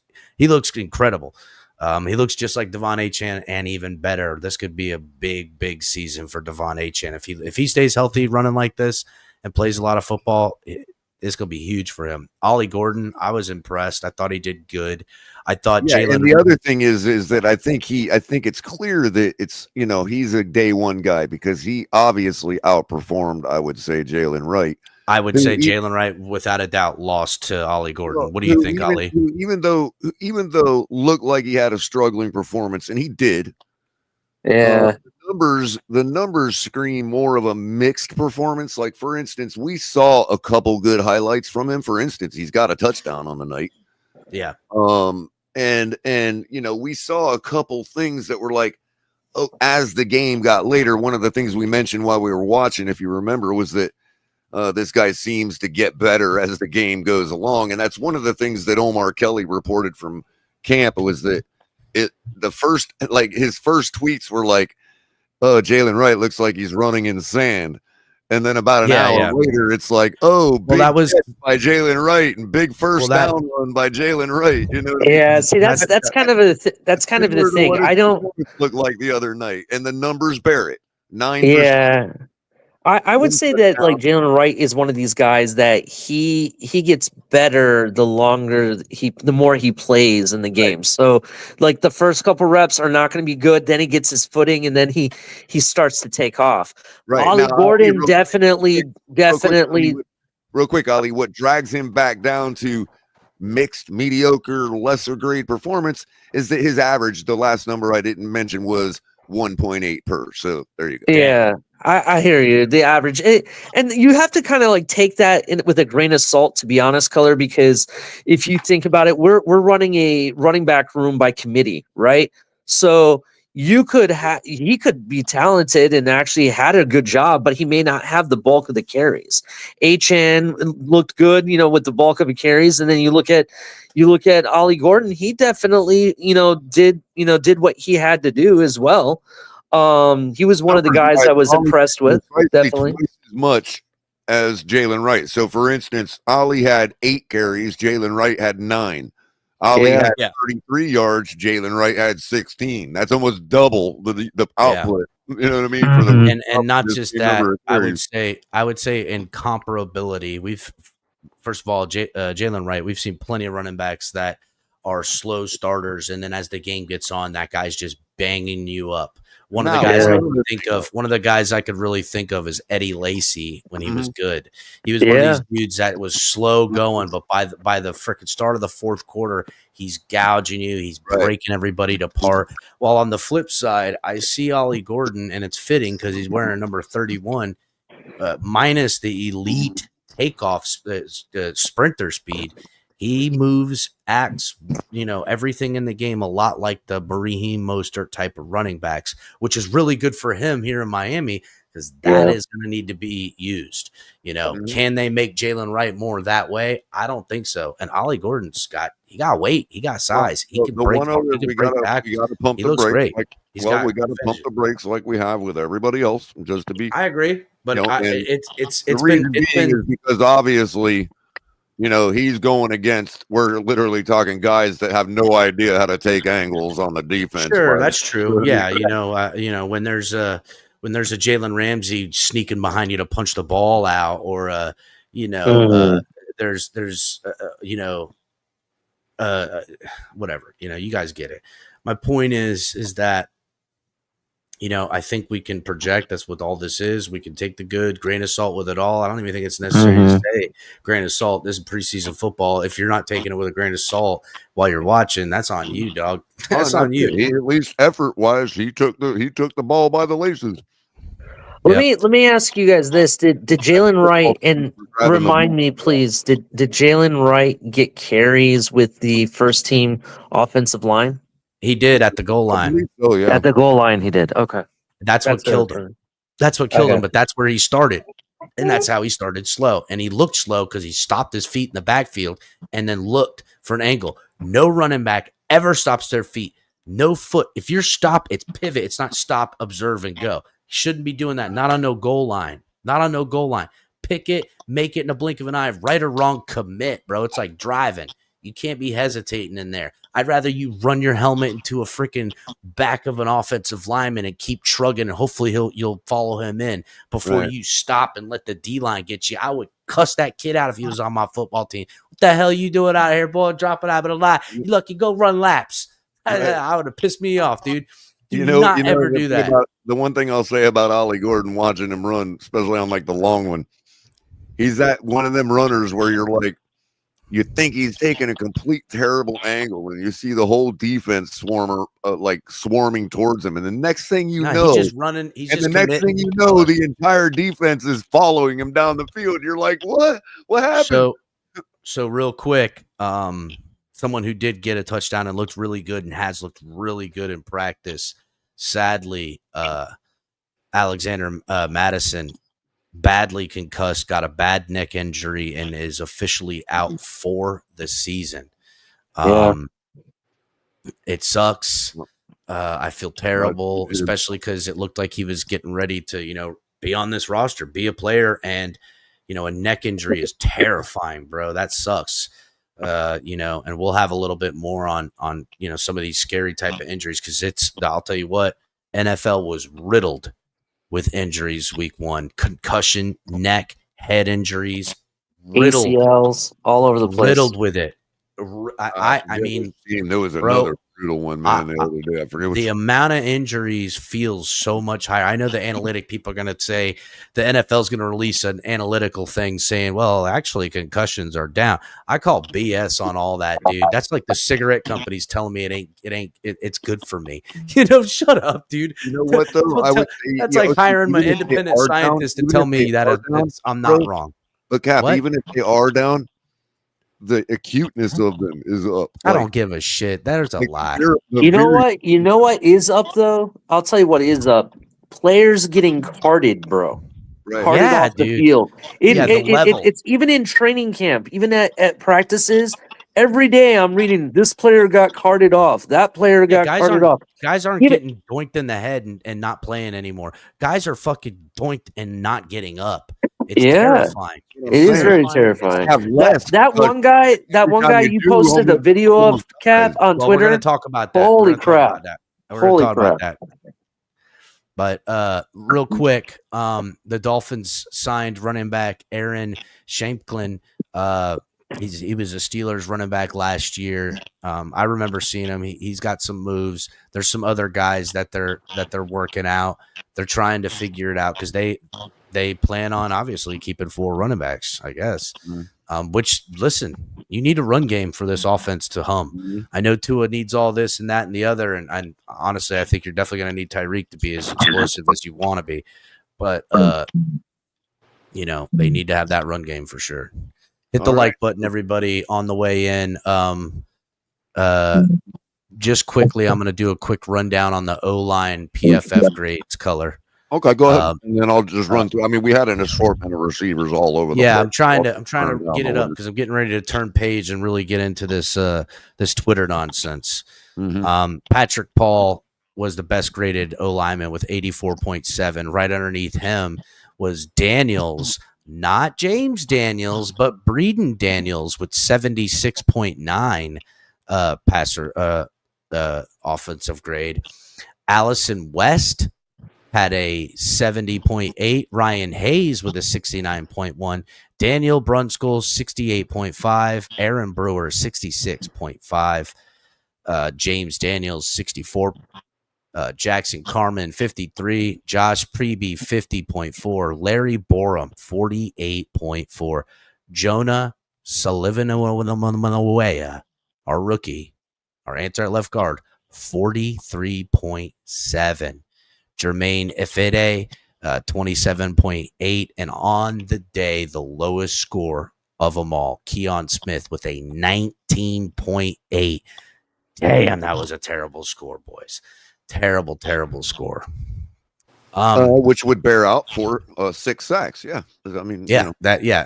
incredible. He looks just like Devon Achane and even better. This could be a big season for Devon Achane. If he stays healthy running like this and plays a lot of football, it's going to be huge for him. Ollie Gordon, I was impressed. I thought he did good. I thought Jalen. And the other thing is that I think it's clear that it's, he's a day one guy because he obviously outperformed, I would say, Jalen Wright. I would say Jalen Wright, without a doubt, lost to Ollie Gordon. What do you think, Ollie? Even though looked like he had a struggling performance, and he did. Yeah. The numbers scream more of a mixed performance. Like, for instance, we saw a couple good highlights from him. For instance, he's got a touchdown on the night. Yeah. And we saw a couple things that were like, as the game got later, one of the things we mentioned while we were watching, if you remember, was that this guy seems to get better as the game goes along. And that's one of the things that Omar Kelly reported from camp was that his first tweets were like, oh, Jalen Wright looks like he's running in sand. And then about an hour later, it's like, that was by Jalen Wright and big first down run by Jalen Wright. See, that's kind of the thing. I don't look like the other night, and the numbers bear it. 9. Yeah. I would say that like Jalen Wright is one of these guys that he gets better the more he plays in the game. Right. So like the first couple reps are not going to be good. Then he gets his footing and then he starts to take off. Right. Ollie Gordon definitely. Real quick, Ollie, what drags him back down to mixed, mediocre, lesser grade performance is that his average, the last number I didn't mention, was 1.8 per. So there you go. Yeah. I hear you. The average, and you have to kind of like take that with a grain of salt, to be honest, Color, because if you think about it, we're running a running back room by committee, right? So he could be talented and actually had a good job, but he may not have the bulk of the carries. HN looked good, with the bulk of the carries, and then you look at Ollie Gordon. He definitely, did what he had to do as well. He was one of the guys I was impressed with. Definitely twice as much as Jalen Wright. So, for instance, Ollie had 8 carries, Jalen Wright had 9. Ollie had 33 yards. Jalen Wright had 16. That's almost double the output. You know what I mean? For the and not just that, I would say in comparability, we've first of all Jalen Wright. We've seen plenty of running backs that are slow starters, and then as the game gets on, that guy's just banging you up. One of the guys I could really think of is Eddie Lacy when he was good. He was one of these dudes that was slow going, but by the freaking start of the fourth quarter, he's gouging you. He's breaking everybody apart. While on the flip side, I see Ollie Gordon, and it's fitting because he's wearing number 31, minus the elite takeoff sprinter speed. He moves, acts, everything in the game a lot like the Raheem Mostert type of running backs, which is really good for him here in Miami because that is going to need to be used. Can they make Jalen Wright more that way? I don't think so. And Ollie Gordon's got weight, he got size, he can break. We got to pump the brakes. We got to pump the brakes like we have with everybody else, just to be. I agree, but it's been because obviously. He's going against. We're literally talking guys that have no idea how to take angles on the defense. Sure, that's true. Yeah, when there's a Jalen Ramsey sneaking behind you to punch the ball out, or there's whatever. You guys get it. My point is that. I think we can project. That's what all this is. We can take the good grain of salt with it all. I don't even think it's necessary to say grain of salt. This is preseason football. If you're not taking it with a grain of salt while you're watching, that's on you, dog. That's on you. He, at least effort wise, he took the ball by the laces. Let me ask you guys this: Did Jalen Wright, and remind me, please, did Jalen Wright get carries with the first team offensive line? He did at the goal line. Oh, yeah. At the goal line, he did. Okay. That's what killed him. That's what killed him, but that's where he started. And that's how he started slow. And he looked slow because he stopped his feet in the backfield and then looked for an angle. No running back ever stops their feet. No foot. If you're stop, it's pivot. It's not stop, observe, and go. Shouldn't be doing that. Not on no goal line. Pick it, make it in a blink of an eye. Right or wrong, commit, bro. It's like driving. You can't be hesitating in there. I'd rather you run your helmet into a freaking back of an offensive lineman and keep trugging, and hopefully you'll follow him in before you stop and let the D-line get you. I would cuss that kid out if he was on my football team. What the hell you doing out here, boy? Dropping out of a lie. You lucky, go run laps. I would have pissed me off, dude. Do not ever do that. The one thing I'll say about Ollie Gordon, watching him run, especially on like the long one, he's that one of them runners where you're like, you think he's taking a complete terrible angle, and you see the whole defense swarming towards him, and the next thing you know, he's just running. Next thing you know, the entire defense is following him down the field. You're like, what? What happened? So real quick, someone who did get a touchdown and looked really good and has looked really good in practice. Sadly, Alexander Madison. Badly concussed, got a bad neck injury, and is officially out for the season. It sucks. I feel terrible, especially because it looked like he was getting ready to, be on this roster, be a player, and a neck injury is terrifying, bro. That sucks. And we'll have a little bit more on some of these scary type of injuries because I'll tell you what, NFL was riddled with injuries week 1, concussion, neck, head injuries, riddled, ACLs all over the place, riddled with it. I mean, there was another brutal one, man. The other day, I forget the amount of injuries feels so much higher. I know the analytic people are going to say the NFL is going to release an analytical thing saying, well, actually concussions are down. I call BS on all that, dude. That's like the cigarette companies telling me it's good for me. Shut up, dude. You know what though? That's like hiring my independent scientist to tell me that I'm not wrong. But Cap, even if they are down, the acuteness of them is up. I don't give a shit. There's a lot. You know what? You know what is up though? I'll tell you what is up. Players getting carted, bro. Right. Carted Yeah, off the dude. field. The level. It's even in training camp, even at practices. Every day I'm reading this player got carted off. That player got carted off. Guys aren't getting doinked in the head and not playing anymore. Guys are fucking doinked and not getting up. It's terrifying. It is very terrifying. That one guy you posted a video of, Cap, on Twitter. We're going to talk about that. Holy crap. We're going to talk about that. But real quick, the Dolphins signed running back Aaron Shanklin. He was a Steelers running back last year. I remember seeing him. He's got some moves. There's some other guys that they're working out. They're trying to figure it out because they plan on obviously keeping 4 running backs, I guess. Which, listen, you need a run game for this offense to hum. I know Tua needs all this and that and the other, and honestly, I think you're definitely going to need Tyreek to be as explosive as you want to be. But they need to have that run game for sure. Hit the like button, everybody, on the way in. Just quickly, I'm going to do a quick rundown on the O-line PFF grades color. Okay, go ahead, and then I'll just run through. I mean, we had an assortment of receivers all over the place. I'm trying to get it up because I'm getting ready to turn page and really get into this Twitter nonsense. Patrick Paul was the best graded O lineman with 84.7. Right underneath him was Daniels, not James Daniels, but Breeden Daniels with 76.9 passer offensive grade. Allison West had a 70.8. Ryan Hayes with a 69.1. Daniel Brunskill, 68.5. Aaron Brewer, 66.5. James Daniels, 64. Jackson Carman, 53. Josh Preby, 50.4. Larry Borum, 48.4. Jonah Sullivan, our rookie, our answer at left guard, 43.7. Jermaine Ifede, 27.8. And on the day, the lowest score of them all, Keon Smith with a 19.8. Damn, that was a terrible score, boys. Terrible score. Which would bear out for 6 sacks. Yeah. I mean,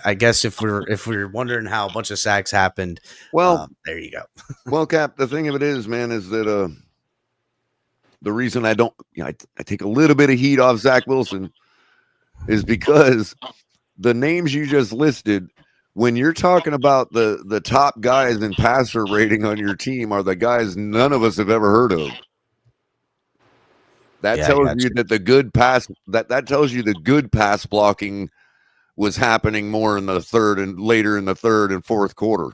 I guess if we're wondering how a bunch of sacks happened, well, there you go. Well, Cap, the thing of it is, man, is that the reason I don't, I take a little bit of heat off Zach Wilson is because the names you just listed, when you're talking about the top guys in passer rating on your team, are the guys none of us have ever heard of. That tells you that the good pass that tells you the good pass blocking was happening more in the third and later in the third and fourth quarter.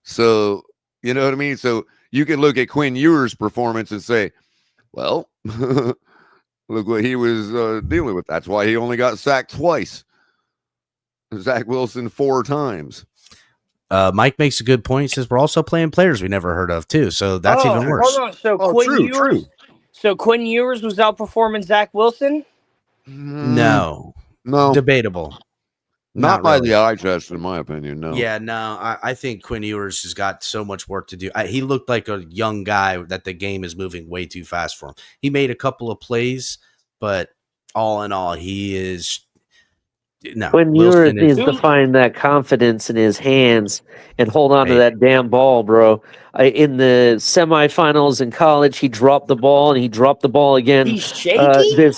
So, you know what I mean? So you can look at Quinn Ewers' performance and say, well, look what he was dealing with. That's why he only got sacked twice. Zach Wilson 4 times. Mike makes a good point. He says we're also playing players we never heard of too, so that's even worse. Hold on. So Quinn Ewers was outperforming Zach Wilson? No, debatable. Not by the eye test, in my opinion. No. Yeah, no. I think Quinn Ewers has got so much work to do. He looked like a young guy that the game is moving way too fast for him. He made a couple of plays, but all in all, he is. No, when Ewers needs to find that confidence in his hands and hold on to that damn ball, bro. In the semifinals in college, he dropped the ball and he dropped the ball again. He's shaky.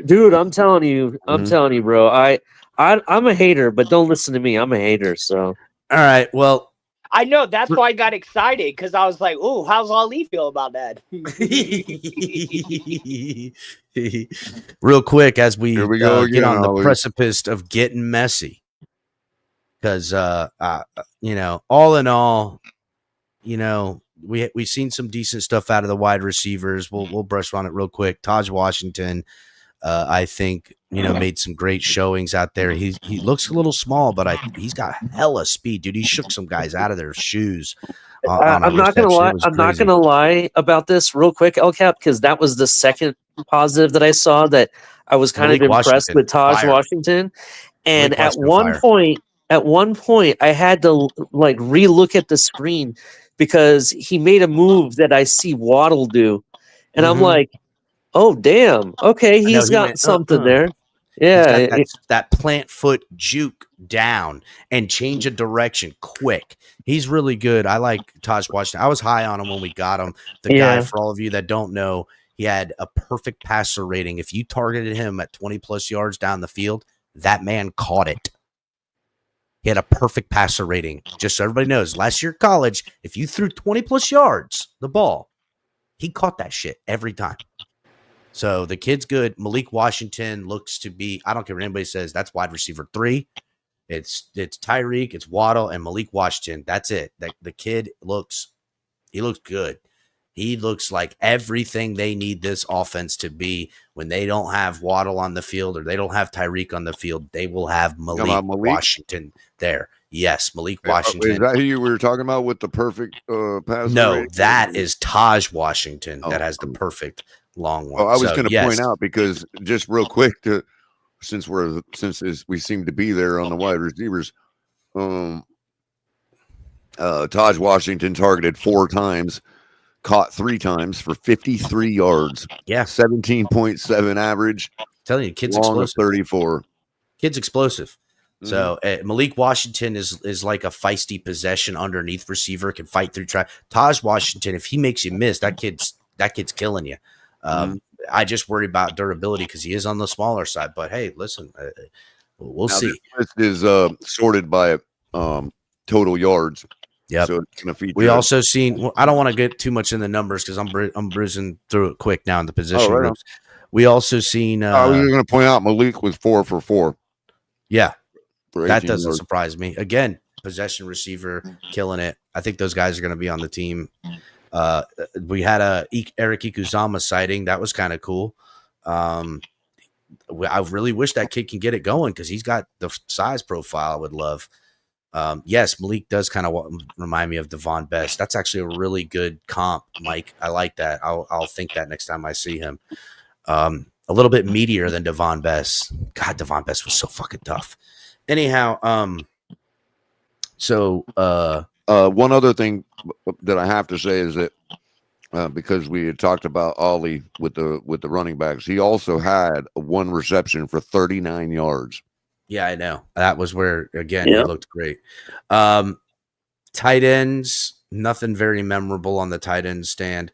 Dude, I'm telling you, bro. I'm a hater, but don't listen to me. I'm a hater. So, all right, well. I know that's why I got excited because I was like, "Oh, how's Ali feel about that?" Real quick, as we get on the precipice of getting messy, because all in all, we've seen some decent stuff out of the wide receivers. We'll brush on it real quick. Taj Washington, I think, made some great showings out there. He looks a little small, but he's got hella speed, dude. He shook some guys out of their shoes. I'm not gonna lie. I'm not gonna lie about this real quick, LCAP, because that was the second positive that I saw that I was kind of impressed with Taj Washington. And at one point, at one point I had to like relook at the screen because he made a move that I see Waddle do, and I'm like, oh damn, okay, I know he's he got went. something there. He's got Yeah, that plant foot juke down and change of direction quick. He's really good. I like Taj Washington. I was high on him when we got him. The guy, yeah. for all of you that don't know, he had a perfect passer rating. If you targeted him at 20 plus yards down the field, that man caught it. He had a perfect passer rating. Just so everybody knows, last year at college, if you threw 20 plus yards, the ball, he caught that shit every time. So the kid's good. Malik Washington looks to be, I don't care what anybody says, that's wide receiver 3. It's Tyreek, it's Waddle, and Malik Washington. That's it. The kid looks good. He looks like everything they need this offense to be. When they don't have Waddle on the field or they don't have Tyreek on the field, they will have Malik Washington there. Yes, Malik Washington. Is that who you were talking about with the perfect pass? No, that is Taj Washington that has the perfect long one. I was going to point out, because just real quick, since we seem to be there on the wide receivers, Taj Washington targeted 4 times, caught 3 times for 53 yards. Yeah, 17.7 average. I'm telling you, kid's long explosive. 34. Kid's explosive. So Malik Washington is like a feisty possession underneath receiver, can fight through track. Taj Washington, if he makes you miss, that kid's killing you. I just worry about durability because he is on the smaller side. But hey, listen, we'll see. This list is sorted by total yards. Yeah. So it's going to feature. We also seen. I don't want to get too much in the numbers because I'm bruising through it quick now in the position groups. We also seen. I was going to point out Malik was 4 for 4. Yeah, that doesn't yards. surprise me. Again, possession receiver, killing it. I think those guys are going to be on the team. We had a Eric Ikuzama sighting. That was kind of cool. I really wish that kid can get it going because he's got the size profile I would love. Yes, Malik does kind of remind me of Devon Best. That's actually a really good comp, Mike. I like that. I'll think that next time I see him. A little bit meatier than Devon Best. God, Devon Best was so fucking tough. Anyhow, one other thing that I have to say is that because we had talked about Ollie with the running backs, he also had 1 reception for 39 yards. Yeah, I know. That was where, again, he looked great. Tight ends, nothing very memorable on the tight end stand,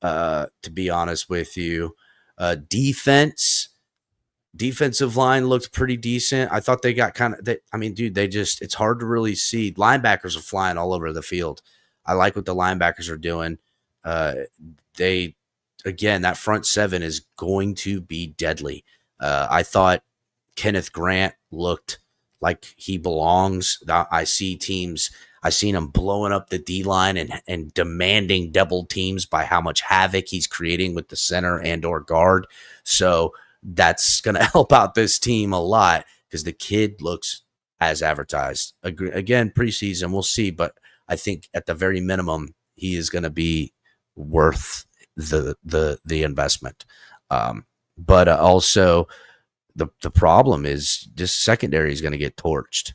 to be honest with you. Defensive line looked pretty decent. I thought they got it's hard to really see. Linebackers are flying all over the field. I like what the linebackers are doing. That front 7 is going to be deadly. I thought Kenneth Grant looked like he belongs. I seen him blowing up the D-line and demanding double teams by how much havoc he's creating with the center and or guard. So that's going to help out this team a lot because the kid looks as advertised. Again, preseason, we'll see. But I think at the very minimum, he is going to be worth the investment. But also the problem is this secondary is going to get torched.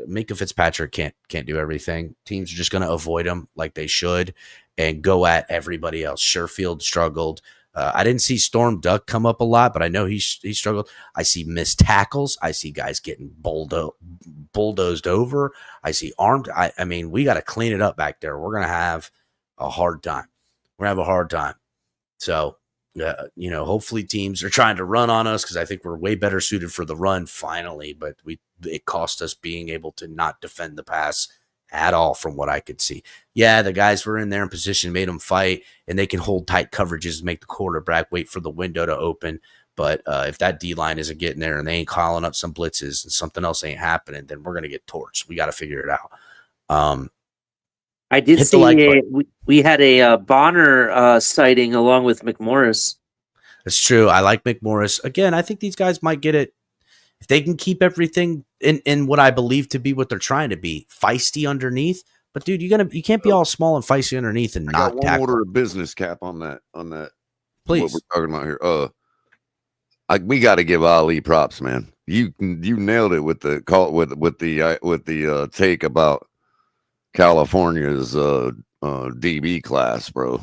Minka Fitzpatrick can't do everything. Teams are just going to avoid him like they should and go at everybody else. Sherfield struggled. I didn't see Storm Duck come up a lot, but I know he struggled. I see missed tackles. I see guys getting bulldozed over. I see armed. I mean, we got to clean it up back there. We're going to have a hard time. So, hopefully teams are trying to run on us because I think we're way better suited for the run finally, but it cost us being able to not defend the pass at all from what I could see. Yeah, the guys were in there in position, made them fight, and they can hold tight coverages, make the quarterback wait for the window to open. But if that D-line isn't getting there and they ain't calling up some blitzes and something else ain't happening, then we're going to get torched. We got to figure it out. I did see we had a Bonner sighting along with McMorris. That's true. I like McMorris. Again, I think these guys might get it. If they can keep everything in what I believe to be what they're trying to be, feisty underneath. But dude, you can't be all small and feisty underneath and not got one tackle. order of business, Cap, on that. Please. What we're talking about here. We got to give Ali props, man. You nailed it with the call with the take about California's DB class, bro.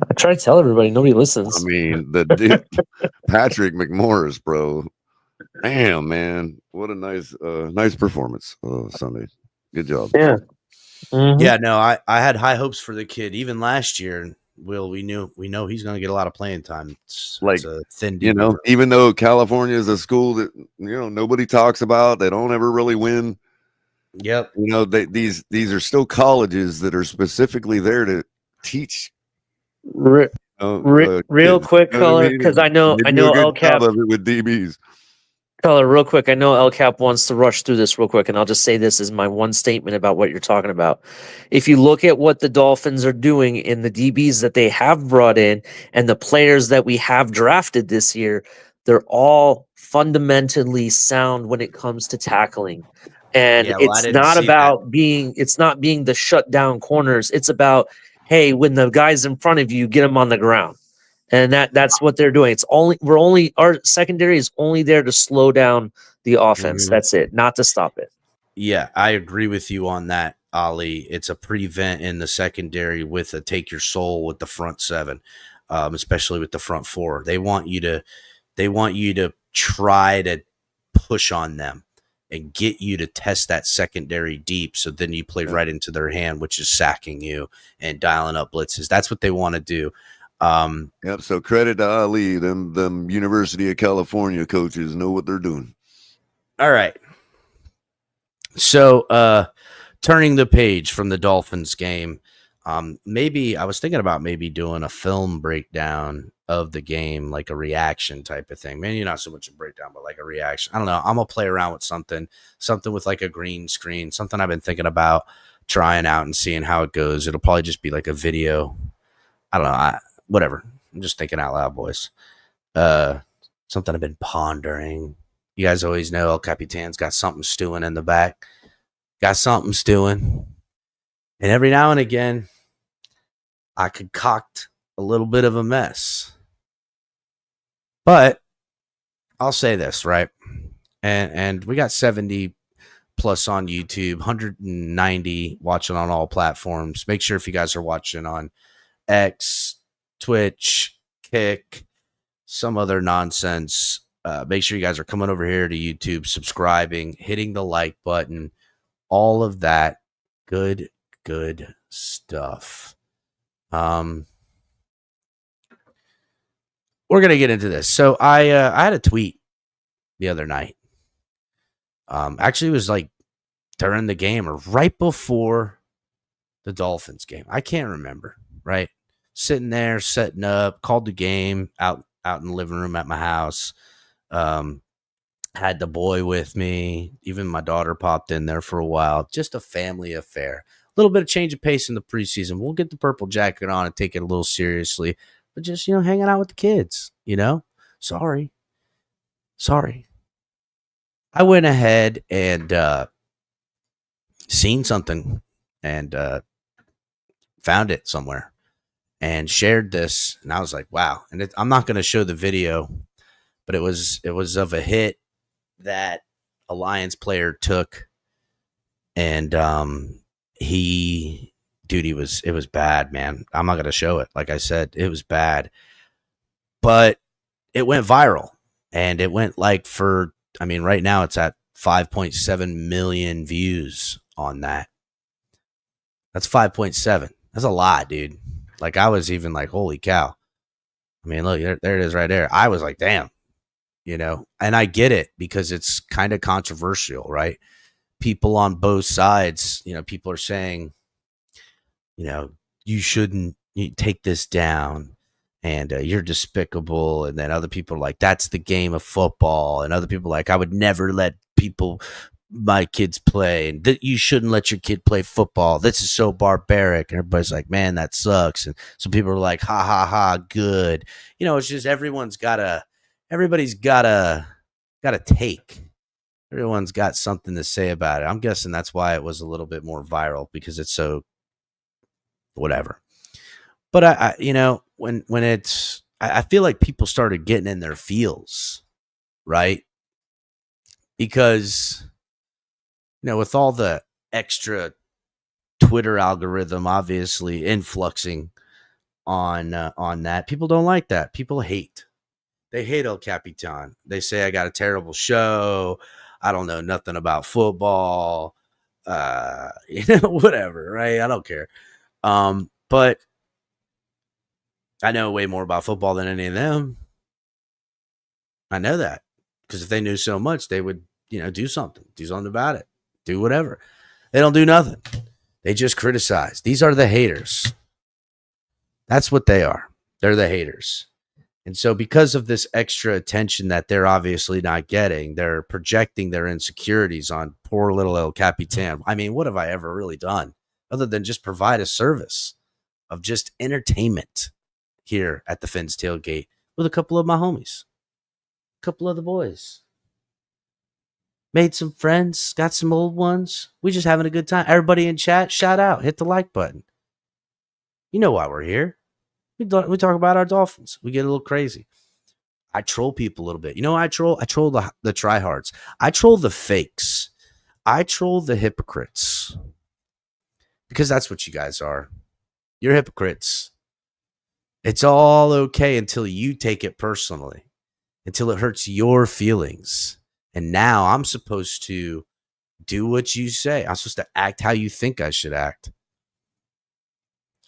I try to tell everybody, nobody listens. I mean, Patrick McMorris, bro. Damn, man, what a nice performance Sunday. Good job. Yeah. Mm-hmm. Yeah, no, I had high hopes for the kid even last year. Will, we know he's going to get a lot of playing time. It's a thin, even though California is a school that nobody talks about, they don't ever really win. Yep. These are still colleges that are specifically there to teach. Real quick, color, because I know LCAP of it with DBs. Color, real quick. I know LCAP wants to rush through this real quick, and I'll just say this is my one statement about what you're talking about. If you look at what the Dolphins are doing in the DBs that they have brought in and the players that we have drafted this year, they're all fundamentally sound when it comes to tackling. And it's not being the shutdown corners. It's about, hey, when the guy's in front of you, get him on the ground. And that's what they're doing. Our secondary is only there to slow down the offense. Mm-hmm. That's it, not to stop it. Yeah, I agree with you on that, Ali. It's a prevent in the secondary with a take your soul with the front seven, especially with the front four. They want you to try to push on them and get you to test that secondary deep. So then you play right into their hand, which is sacking you and dialing up blitzes. That's what they want to do. Yep. So credit to Ali. Them University of California coaches know what they're doing. All right. So turning the page from the Dolphins game, maybe I was thinking about doing a film breakdown of the game, like a reaction type of thing. Maybe not so much a breakdown, but like a reaction. I don't know. I'm gonna play around with something with like a green screen, something I've been thinking about trying out and seeing how it goes. It'll probably just be like a video. I don't know. Whatever. I'm just thinking out loud, boys. Something I've been pondering. You guys always know El Capitan's got something stewing in the back. Got something stewing. And every now and again, I concoct a little bit of a mess. But I'll say this, right? And we got 70 plus on YouTube, 190 watching on all platforms. Make sure if you guys are watching on X, Twitch, Kick, some other nonsense, make sure you guys are coming over here to YouTube, subscribing, hitting the like button, all of that good stuff. We're gonna get into this. So I had a tweet the other night. Actually, it was like during the game or right before the Dolphins game. I can't remember. Right. Sitting there, setting up, called the game out in the living room at my house. Had the boy with me. Even my daughter popped in there for a while. Just a family affair. A little bit of change of pace in the preseason. We'll get the purple jacket on and take it a little seriously. But just, hanging out with the kids, Sorry. I went ahead and seen something and found it somewhere. And shared this, and I was like, "Wow!" And I'm not going to show the video, but it was of a hit that a Lions player took, and it was bad, man. I'm not going to show it. Like I said, it was bad, but it went viral, and it went right now it's at 5.7 million views on that. That's 5.7. That's a lot, dude. Like, I was even like, holy cow. I mean, look, there it is right there. I was like, damn, and I get it because it's kind of controversial, right? People on both sides, people are saying, you shouldn't take this down and you're despicable. And then other people are like, that's the game of football. And other people are like, I would never let my kids play, and that you shouldn't let your kid play football. This is so barbaric. And everybody's like, man, that sucks. And some people are like, ha ha ha, good. It's just everybody's got a take. Everyone's got something to say about it. I'm guessing that's why it was a little bit more viral, because it's so whatever. But I when it's I feel like people started getting in their feels, right? Because, with all the extra Twitter algorithm obviously influxing on that, people don't like that. People hate. They hate El Capitan. They say I got a terrible show. I don't know nothing about football. Whatever, right? I don't care. But I know way more about football than any of them. I know that because if they knew so much, they would, do something about it, do whatever. They don't do nothing. They just criticize. These are the haters. That's what they are. They're the haters. And so because of this extra attention that they're obviously not getting, they're projecting their insecurities on poor little El Capitan. I mean, what have I ever really done other than just provide a service of just entertainment here at the Fins Tailgate with a couple of my homies, a couple of the boys. Made some friends, got some old ones. We just having a good time. Everybody in chat, shout out, hit the like button. You know why we're here. We talk about our Dolphins. We get a little crazy. I troll people a little bit. I troll? I troll the tryhards. I troll the fakes. I troll the hypocrites. Because that's what you guys are. You're hypocrites. It's all okay until you take it personally. Until it hurts your feelings. And now I'm supposed to do what you say. I'm supposed to act how you think I should act.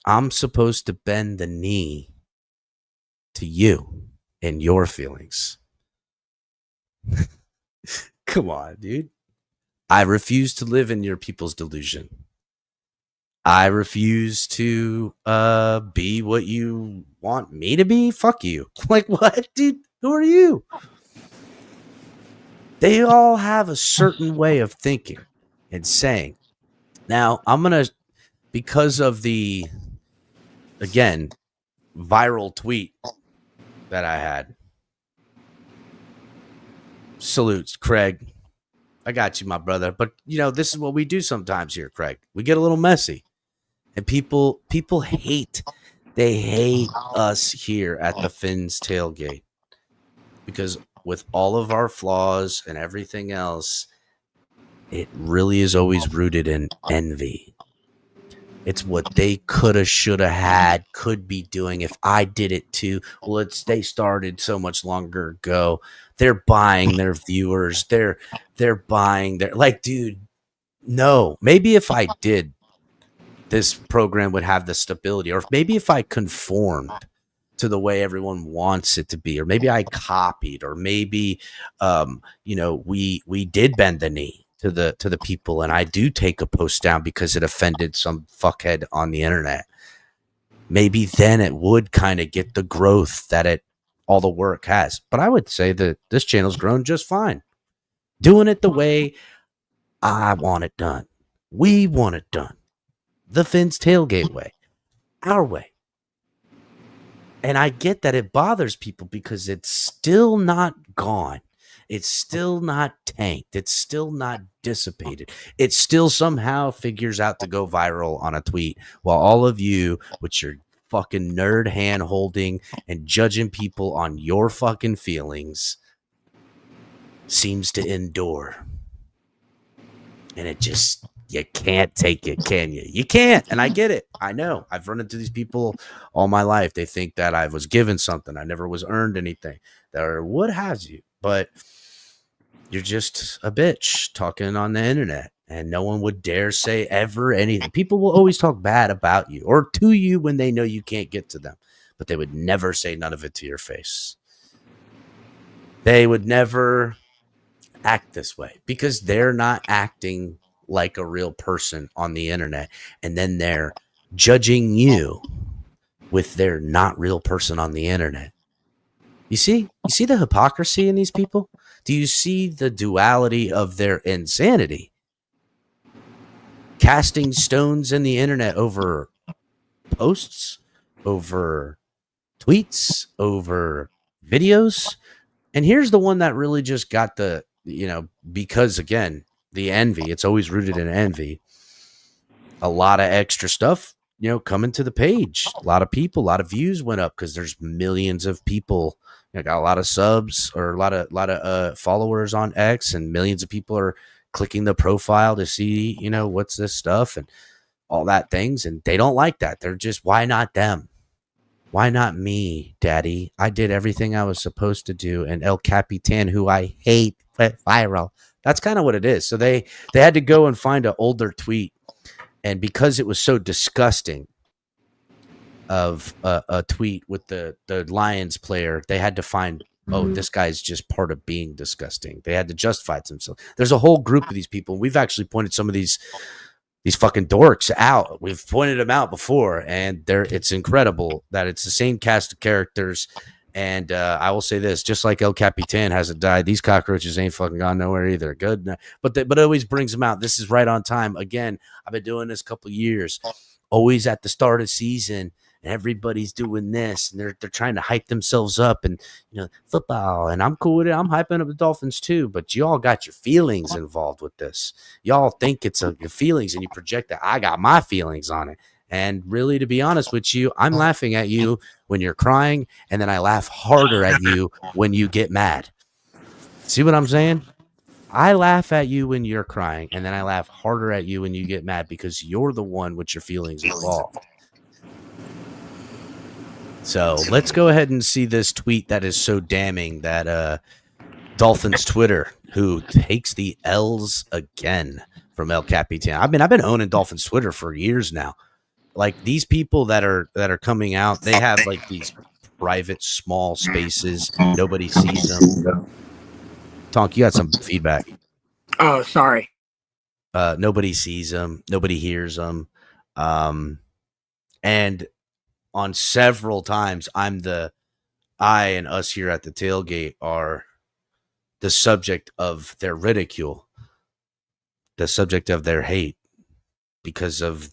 I'm supposed to bend the knee to you and your feelings. Come on, dude. I refuse to live in your people's delusion. I refuse to be what you want me to be. Fuck you. Like, what, dude? Who are you? They all have a certain way of thinking and saying. Now, I'm going to, because of the, again, viral tweet that I had. Salutes, Craig. I got you, my brother. But, this is what we do sometimes here, Craig. We get a little messy. And people hate. They hate us here at the Fins Tailgate. Because with all of our flaws and everything else, it really is always rooted in envy. It's what they coulda, shoulda had, could be doing if I did it too. Well, they started so much longer ago. They're buying their viewers. They're buying their, like, dude, no. Maybe if I did, this program would have the stability. Or maybe if I conformed to the way everyone wants it to be, or maybe I copied, or maybe we did bend the knee to the people, and I do take a post down because it offended some fuckhead on the internet. Maybe then it would kind of get the growth that all the work has. But I would say that this channel's grown just fine. Doing it the way I want it done. We want it done. The Fins Tailgate way. Our way. And I get that it bothers people because it's still not gone. It's still not tanked. It's still not dissipated. It still somehow figures out to go viral on a tweet, while all of you with your fucking nerd hand holding and judging people on your fucking feelings seems to endure. And it just, you can't take it, can you? You can't. And I get it. I know. I've run into these people all my life. They think that I was given something. I never was earned anything. Or what has you? But you're just a bitch talking on the internet, and no one would dare say ever anything. People will always talk bad about you or to you when they know you can't get to them, but they would never say none of it to your face. They would never act this way because they're not acting like a real person on the internet, and then they're judging you with their not real person on the internet. You see the hypocrisy in these people? Do you see the duality of their insanity? Casting stones in the internet over posts, over tweets, over videos. And here's the one that really just got the, because again, the envy, it's always rooted in envy. A lot of extra stuff coming to the page. A lot of people, a lot of views went up because there's millions of people. Got a lot of subs or a lot of followers on X, and millions of people are clicking the profile to see, what's this stuff and all that things. And they don't like that. They're just, why not them? Why not me, Daddy? I did everything I was supposed to do. And El Capitan, who I hate, went viral. That's kind of what it is. So they had to go and find an older tweet. And because it was so disgusting of a tweet with the Lions player, they had to find, this guy's just part of being disgusting. They had to justify it to themselves. There's a whole group of these people. We've actually pointed some of these fucking dorks out. We've pointed them out before, and it's incredible that it's the same cast of characters. And I will say this, just like El Capitan hasn't died, these cockroaches ain't fucking gone nowhere either. Good. But it always brings them out. This is right on time. Again, I've been doing this a couple of years, always at the start of season, and everybody's doing this, and they're trying to hype themselves up, and football, and I'm cool with it. I'm hyping up the Dolphins too, but y'all got your feelings involved with this. Y'all think it's your feelings, and you project that. I got my feelings on it, and really, to be honest with you, I'm laughing at you when you're crying, and then I laugh harder at you when you get mad. See what I'm saying? I laugh at you when you're crying, and then I laugh harder at you when you get mad because you're the one with your feelings involved. So let's go ahead and see this tweet that is so damning that Dolphins Twitter, who takes the L's again from El Capitan. I've been owning Dolphins Twitter for years now. Like, these people that are coming out, they have like these private small spaces. Nobody sees them. Tonk, you got some feedback. Oh, sorry. Nobody sees them. Nobody hears them. And on several times, I and us here at the tailgate are the subject of their ridicule, the subject of their hate, because of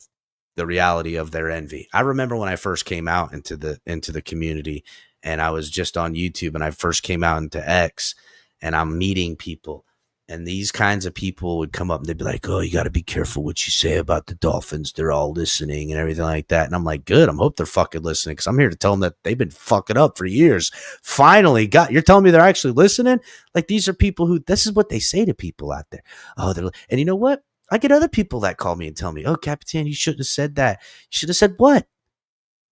the reality of their envy. I remember when I first came out into the community, and I was just on YouTube, and I first came out into X, and I'm meeting people, and these kinds of people would come up and they'd be like, "Oh, you got to be careful what you say about the Dolphins. They're all listening," and everything like that. And I'm like, good. I hope they're fucking listening, because I'm here to tell them that they've been fucking up for years. Finally, you're telling me they're actually listening? Like, these are people who, this is what they say to people out there. Oh, and you know what? I get other people that call me and tell me, "Oh, Capitan, you shouldn't have said that." You should have said what?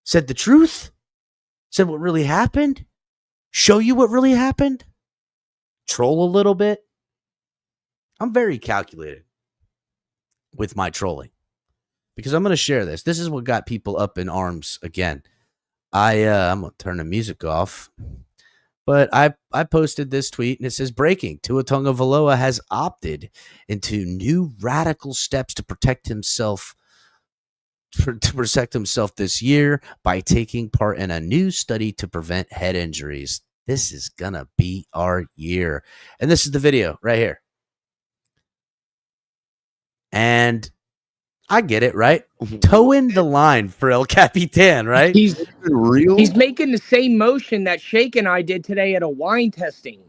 Said the truth? Said what really happened? Show you what really happened? Troll a little bit? I'm very calculated with my trolling, because I'm going to share this. This is what got people up in arms again. I'm going to turn the music off. But I posted this tweet, and it says, breaking: Tua Tagovailoa has opted into new radical steps to protect himself this year by taking part in a new study to prevent head injuries. This is going to be our year. And this is the video right here. And I get it, right? Towing the line for El Capitan, right? He's making the same motion that Shake and I did today at a wine testing.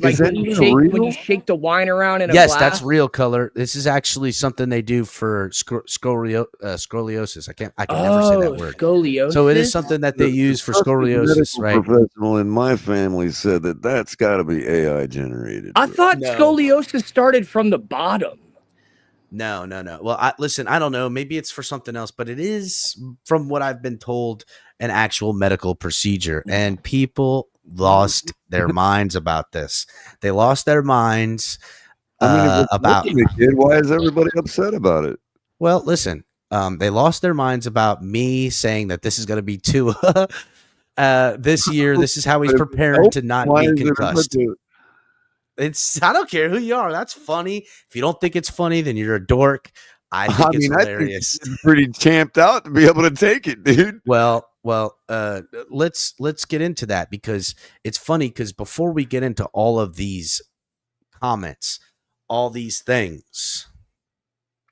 Like when you shake the wine around in a glass. Yes, that's real color. This is actually something they do for scoliosis. I can never say that word. Scoliosis. So it is something that they use for scoliosis, right? Professional in my family said that's got to be AI generated. I thought scoliosis started from the bottom. No. Well, listen, I don't know. Maybe it's for something else, but it is, from what I've been told, an actual medical procedure. And people lost their minds about this. They lost their minds about it. Why is everybody upset about it? Well, listen, they lost their minds about me saying that this is going to be Tua this year. This is how he's preparing to not be concussed. I don't care who you are. That's funny. If you don't think it's funny, then you're a dork. I think it's hilarious. I think pretty champed out to be able to take it, dude. Well, let's get into that, because it's funny. Because before we get into all of these comments, all these things,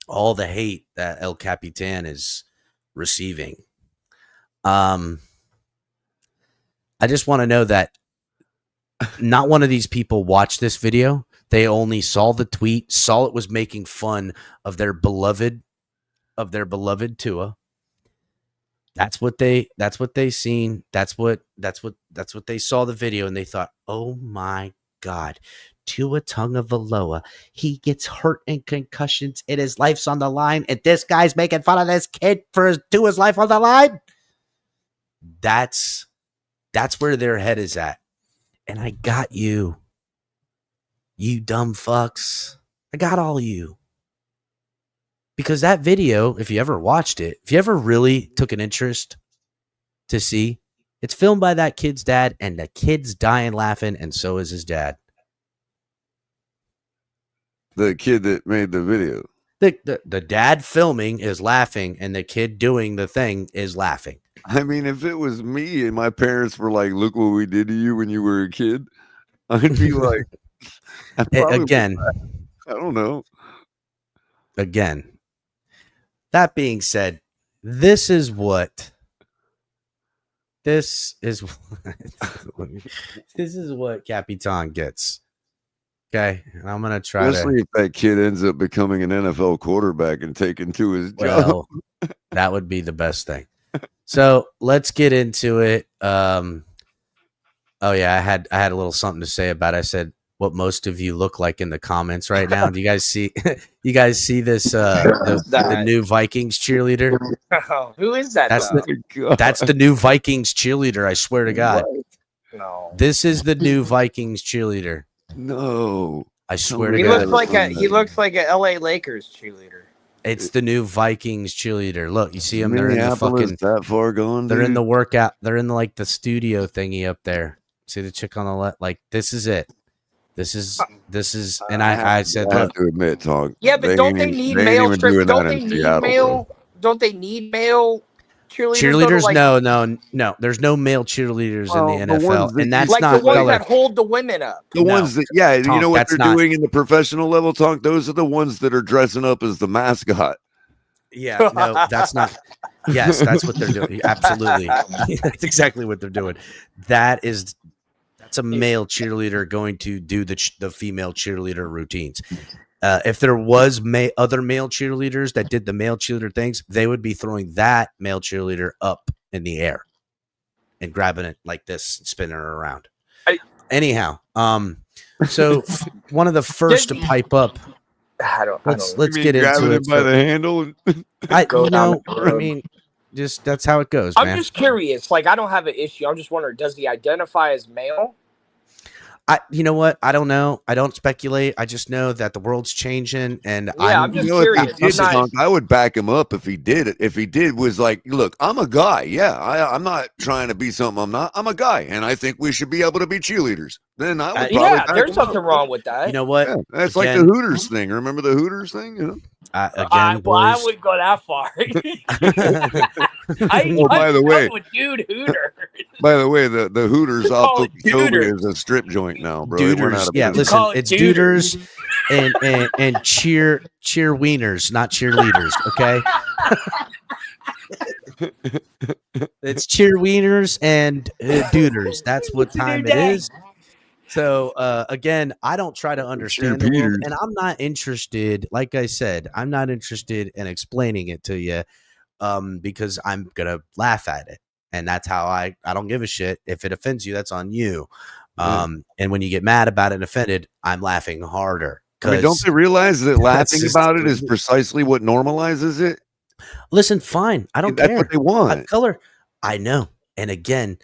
all the hate that El Capitan is receiving, I just want to know that not one of these people watched this video. They only saw the tweet, saw it was making fun of their beloved of their beloved Tua. That's what they seen. That's what they saw the video and they thought, oh my God, Tua Tagovailoa, he gets hurt and concussions and his life's on the line, and this guy's making fun of this kid for Tua's life on the line. That's where their head is at. And I got you. You dumb fucks. I got all you. Because that video, if you ever watched it, if you ever really took an interest to see, it's filmed by that kid's dad, and the kid's dying laughing, and so is his dad. The kid that made the video. The dad filming is laughing, and the kid doing the thing is laughing. I mean, if it was me and my parents were like, look what we did to you when you were a kid, I'd be like, again, I don't know. Again. That being said, this is what Capitan gets. Okay, and I'm gonna try Especially if that kid ends up becoming an NFL quarterback and taking to his job. Well, that would be the best thing. So let's get into it. Oh yeah, I had a little something to say about it. I said what most of you look like in the comments right now. Do you guys see? You guys see this? The new Vikings cheerleader. Oh, who is that? That's the new Vikings cheerleader. I swear to God. What? No. This is the new Vikings cheerleader. No. I swear to He God. looks like a LA Lakers cheerleader. It's the new Vikings cheerleader. Look, you see them? They're in the fucking that far gone. They're in the workout. They're in the studio thingy up there. See the chick on the left? Like, this is it. This is, and I said, I have to admit, Tom. Yeah, but don't they need male? Don't they need male cheerleaders? Cheerleaders? No. There's no male cheerleaders in the NFL, and that's like not the ones that hold the women up. The ones that, Tom, you know what they're doing in the professional level, Tom? Those are the ones that are dressing up as the mascot. Yeah, no, that's not. Yes, that's what they're doing. Absolutely, that's exactly what they're doing. That's a male cheerleader going to do the female cheerleader routines. If there was other male cheerleaders that did the male cheerleader things, they would be throwing that male cheerleader up in the air and grabbing it like this, and spinning her around. Anyhow, so one of the first to pipe up. Let's get into it. By the handle. I mean, just that's how it goes. I'm just curious. Like, I don't have an issue. I'm just wondering, does he identify as male? You know what? I don't know. I don't speculate. I just know that the world's changing, and I'm just curious. I would back him up if he did it. If he was like, look, I'm a guy. Yeah, I'm not trying to be something I'm not. I'm a guy, and I think we should be able to be cheerleaders. Then I would probably there's something wrong with that. You know what? Yeah, that's like the Hooters thing. Remember the Hooters thing? You know? I wouldn't go that far. By the way, dude Hooter. By the way, the Hooters off Okeechobee is a strip joint now, bro. Duders, listen, it's Duders and cheer wieners, not cheerleaders. Okay, it's cheer wieners and Duders. That's what time it is. So, again, I don't try to understand the world, and I'm not interested, like I said, I'm not interested in explaining it to you because I'm going to laugh at it. And that's how I don't give a shit. If it offends you, that's on you. And when you get mad about it and offended, I'm laughing harder. I mean, don't they realize that laughing about it is precisely what normalizes it? Listen, fine. I don't care. That's what they want. Color. I know. And again,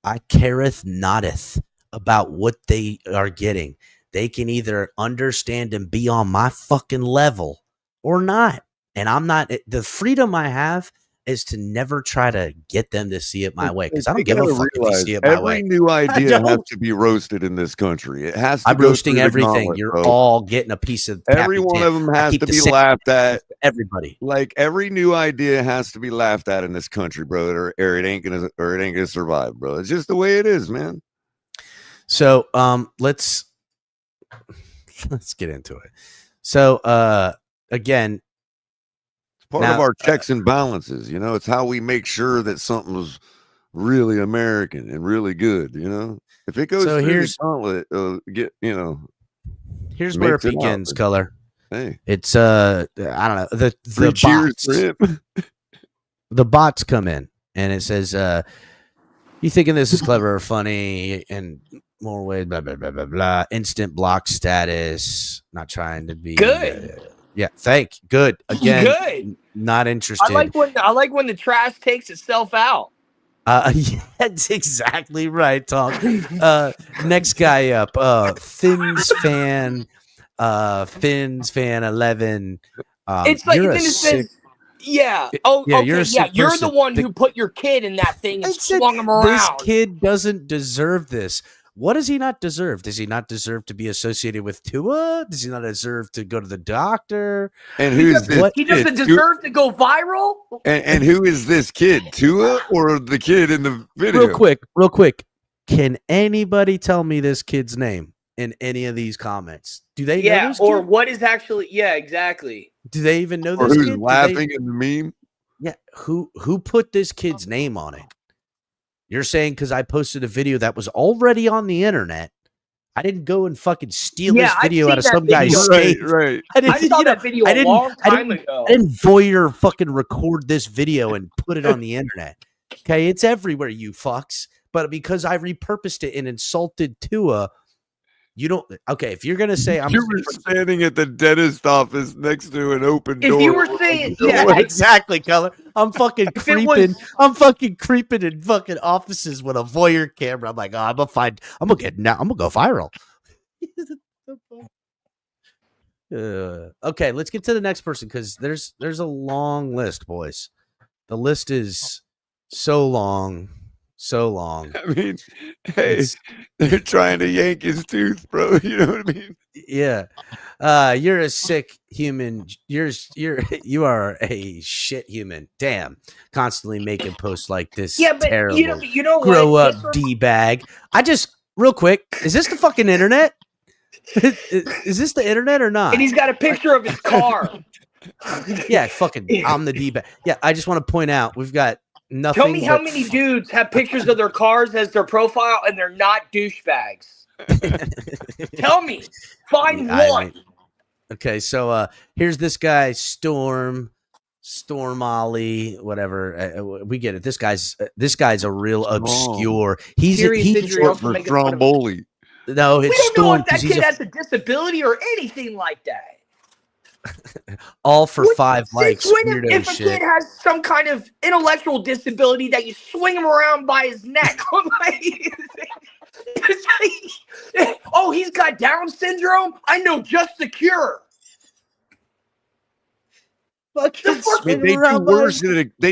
I careth notteth about what they are getting. They can either understand and be on my fucking level or not. And I'm not. The freedom I have is to never try to get them to see it my way, because I don't give a fuck if you see it my way. Every new idea has to be roasted in this country. It has to. I'm roasting everything. You're all getting a piece of. Every one of them has to be laughed at. Everybody. Like every new idea has to be laughed at in this country, bro, or it ain't gonna survive, bro. It's just the way it is, man. So let's get into it. So again, it's part of our checks and balances, you know. It's how we make sure that something's really American and really good, you know. If it goes through the gauntlet, here's where it begins, Color. Hey, It's I don't know, the free cheers bots. for him. The bots come in and it says, you thinking this is clever or funny and more ways, blah, blah, blah, blah, blah. Instant block status. Not trying to be. Good. Yeah, good. Again, Good. not interested. I like when the trash takes itself out. Yeah, that's exactly right, Tom. Next guy up, Fins fan 11. It's like You're then a it sick. says, yeah. Oh, Yeah, okay. you're a Yeah, sick you're person. the one who put your kid in that thing and I said, swung him this around. kid doesn't deserve this. What does he not deserve? Does he not deserve to be associated with Tua? Does he not deserve to go to the doctor? And who's this? He doesn't deserve to go viral. And who is this kid? Tua or the kid in the video? Real quick. Can anybody tell me this kid's name in any of these comments? Do they know this or kid? what is actually? Yeah, exactly. Do they even know Or this who's kid? laughing in the meme? Yeah, who put this kid's name on it? You're saying because I posted a video that was already on the internet. I didn't go and fucking steal this video out of some guy's stage. Right. I saw that video a long time ago. I didn't voyeur fucking record this video and put it on the internet. Okay, it's everywhere, you fucks. But because I repurposed it and insulted Tua, you don't. Okay, if you're gonna say You were standing at the dentist office next to an open door. If you were saying, exactly, Color. I'm fucking creeping. I'm fucking creeping in fucking offices with a voyeur camera. I'm like, I'm gonna go viral. Okay, let's get to the next person because there's a long list, boys. The list is so long. I mean, hey, they're trying to yank his tooth, bro. You know what I mean? Yeah. You're a sick human. You are a shit human. Damn. Constantly making posts like this. Yeah, but terrible. you know Grow what? up, D-bag. Real quick, is this the fucking internet? Is this the internet or not? And he's got a picture of his car. Yeah, fucking, I'm the D-bag. Yeah, I just want to point out, we've got nothing. Tell me how many dudes have pictures of their cars as their profile and they're not douchebags. Tell me. Find one. Okay, so here's this guy, Storm Ollie, whatever. We get it. This guy's a real obscure. He's short for Stromboli. No, it's we don't Storm. know if that kid has a disability or anything like that. All for 5 likes. If a kid has some kind of intellectual disability that you swing him around by his neck. Oh, he's got Down syndrome? I know just the cure. They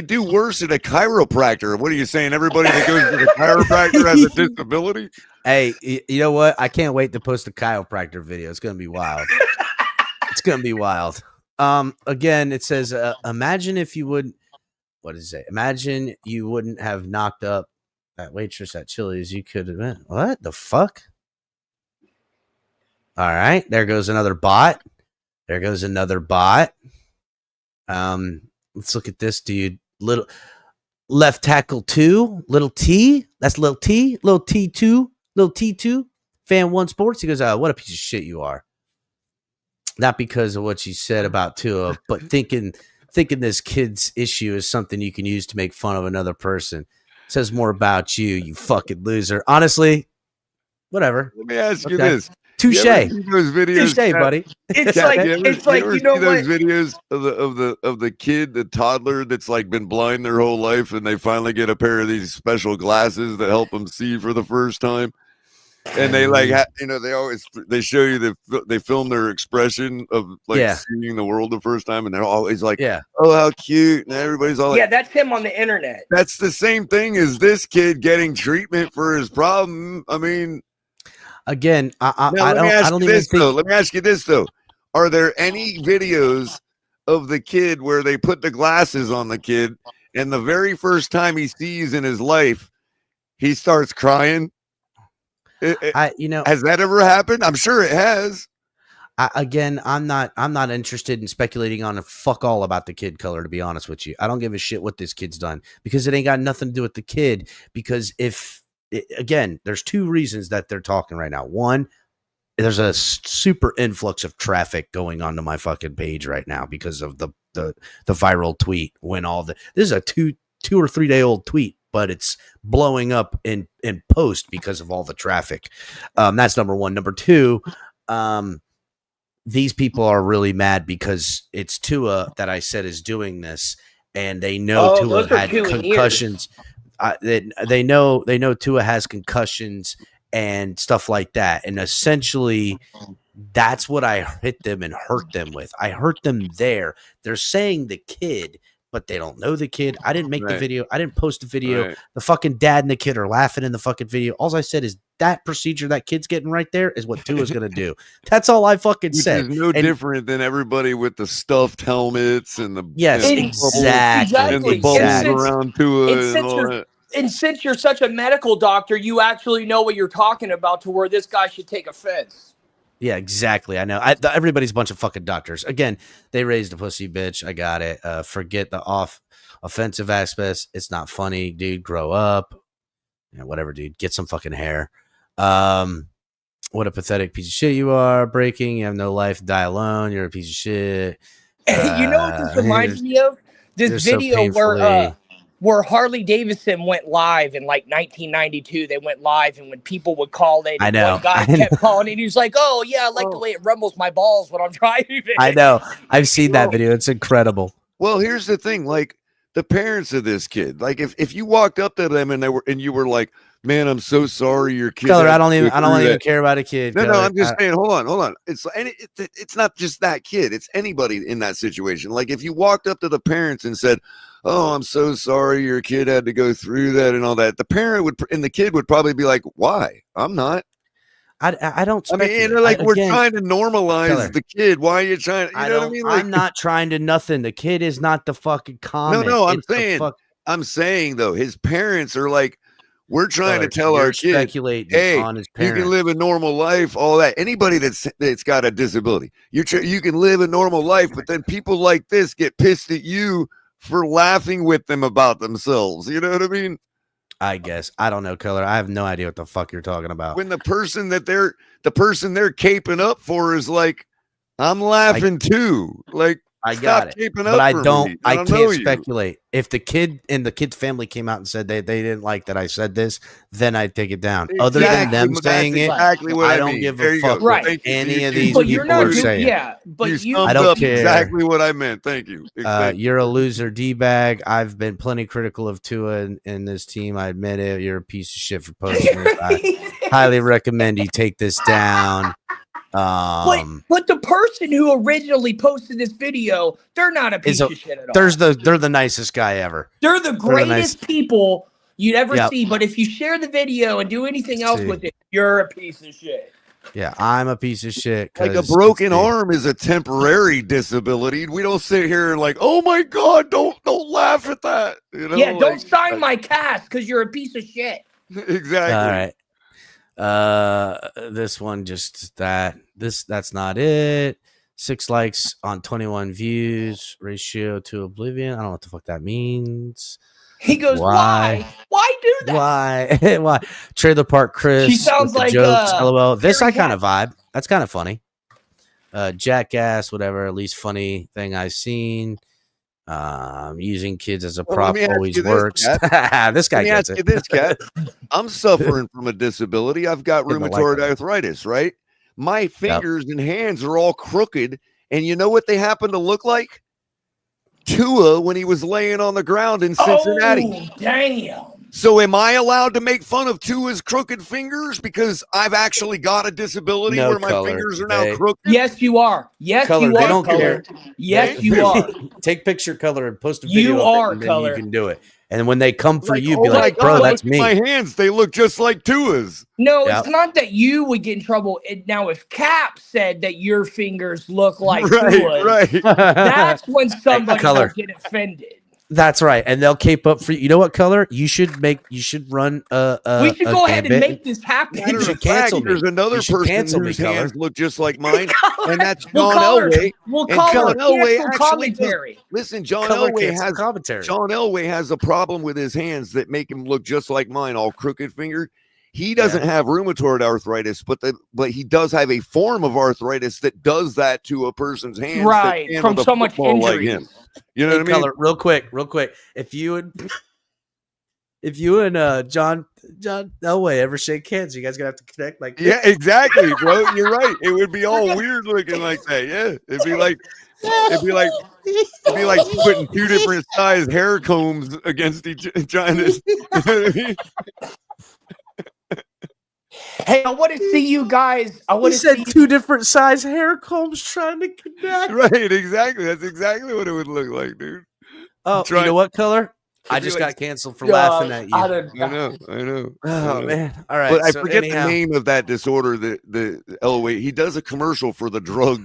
do worse at a chiropractor. What are you saying? Everybody that goes to the chiropractor has a disability? Hey, you know what? I can't wait to post the chiropractor video. It's going to be wild. It's going to be wild. Again, it says, imagine if you would, what does it say? Imagine you wouldn't have knocked up that waitress at Chili's. You could have been, what the fuck? All right. There goes another bot. Let's look at this dude. Little left tackle 2, little T. That's little T2. Fan 1 Sports. He goes, what a piece of shit you are. Not because of what you said about Tua, but thinking this kid's issue is something you can use to make fun of another person. It says more about you fucking loser. Honestly, whatever. Let me ask you this. Touche. Those videos, Touche, buddy. It's like you know those what? videos of the kid, the toddler that's like been blind their whole life, and they finally get a pair of these special glasses that help them see for the first time. And they they show you they film their expression of seeing the world the first time, and they're always like, oh, how cute, and everybody's all like, that's him on the internet. That's the same thing as this kid getting treatment for his problem. I mean, again, let me ask you this though: are there any videos of the kid where they put the glasses on the kid, and the very first time he sees in his life, he starts crying? Has that ever happened? I'm sure it has. I'm not interested in speculating on a fuck all about the kid color, to be honest with you. I don't give a shit what this kid's done because it ain't got nothing to do with the kid. Because there's 2 reasons that they're talking right now. One, there's a super influx of traffic going onto my fucking page right now because of the viral tweet. When this is a 2 or 3 day old tweet, but it's blowing up in post because of all the traffic. That's number one. Number two, these people are really mad because it's Tua that I said is doing this, and they know Tua had concussions. They know Tua has concussions and stuff like that. And essentially, that's what I hit them and hurt them with. I hurt them there. They're saying the kid, but they don't know the kid. I didn't make the video. I didn't post the video. Right. The fucking dad and the kid are laughing in the fucking video. All I said is that procedure that kid's getting right there is what Tua's going to do. That's all I fucking said. Which is no different than everybody with the stuffed helmets and the exactly. And the bubbles around Tua and all that. And since you're such a medical doctor, you actually know what you're talking about to where this guy should take offense. Yeah, exactly. I know. Everybody's a bunch of fucking doctors. Again, they raised a pussy bitch. I got it. Forget the offensive aspects. It's not funny, dude. Grow up. Yeah, whatever, dude. Get some fucking hair. What a pathetic piece of shit you are. Breaking. You have no life. Die alone. You're a piece of shit. You know what this reminds me of? This video where Harley Davidson went live in like 1992. They went live, and when people would call it, I know. One guy kept calling, and he was like, "Oh yeah, I like the way it rumbles my balls when I'm driving." I know. I've seen that video. It's incredible. Well, here's the thing. Like the parents of this kid, like if you walked up to them and you were like, "Man, I'm so sorry, your kid." Color, I don't even care about a kid. No, I'm just saying. Hold on. It's not just that kid. It's anybody in that situation. Like if you walked up to the parents and said, "Oh, I'm so sorry, your kid had to go through that and all that," the parent would and the kid would probably be like, "Why? I'm not." I don't. I mean, we're trying to normalize the kid. Why are you trying? You know what I mean? Like, I'm not trying to nothing. The kid is not the fucking comment. No, I'm saying though, his parents are like, we're trying to tell our kid, hey, on his parents. You can live a normal life, all that. Anybody that's got a disability, you can live a normal life, but then people like this get pissed at you for laughing with them about themselves. You know what I mean? I guess. I don't know, Color. I have no idea what the fuck you're talking about. When the person they're caping up for is like, I'm laughing too. Like, I got it. But I can't speculate. If the kid and the kid's family came out and said they didn't like that I said this, then I'd take it down. Exactly. Other than them saying it, I don't give a fuck what any of these people are saying. Yeah, but I don't care. Exactly what I meant. Thank you. You're a loser, D-bag. I've been plenty critical of Tua in this team. I admit it. You're a piece of shit for posting it. I highly recommend you take this down. But the person who originally posted this video, they're not a piece of shit at all. They're the nicest guy ever. They're the greatest people you'd ever see. But if you share the video and do anything else with it, you're a piece of shit. Yeah, I'm a piece of shit. Like a broken arm is a temporary disability. We don't sit here and like, oh my God, don't laugh at that. You know? Yeah, don't sign my cast because you're a piece of shit. Exactly. All right. This one that's not it. 6 likes on 21 views, ratio to oblivion. I don't know what the fuck that means. He goes, why do that? Why Trailer Park Chris? She sounds like jokes. LOL. This I kind of vibe. That's kind of funny. Jackass, whatever. At least funny thing I've seen. Using kids as a prop always works. This guy gets it. This cat. I'm suffering from a disability. I've got rheumatoid arthritis, right? My fingers and hands are all crooked, and you know what they happen to look like? Tua when he was laying on the ground in Cincinnati. Oh, damn. So am I allowed to make fun of Tua's crooked fingers because I've actually got a disability where my fingers are now crooked? Yes, you are. Yes, Color, you are. They don't care. Yes, you are. Take picture, Color, and post a video. You are, Color. You can do it. And when they come for you, be like, bro, that's me. My hands, they look just like Tua's. No, it's not that you would get in trouble. Now, if Cap said that your fingers look like Tua's, that's when somebody will get offended. That's right, and they'll cape up for you. You know what, Color? You should run we should go ahead and make this happen. You should cancel me. There's another person whose hands look just like mine, and that's John Elway. John Elway actually listen. John Elway has a problem with his hands that make him look just like mine, all crooked fingered. He doesn't have rheumatoid arthritis, but he does have a form of arthritis that does that to a person's hands. Right, from so much injury. Like him. You know what I mean? Color, real quick. If you and John Elway ever shake hands, you guys gonna have to connect like this. Yeah, exactly, bro. You're right. It would be all weird looking like that. Yeah, it'd be like putting two different size hair combs against each trying to. You know what I mean? Hey, I want to see you guys. He said two different size hair combs trying to connect. Right, exactly. That's exactly what it would look like, dude. Oh, you know what, Color? I just got canceled for laughing at you. I know. Oh, man. All right. But I forget the name of that disorder that the Elway, he does a commercial for the drug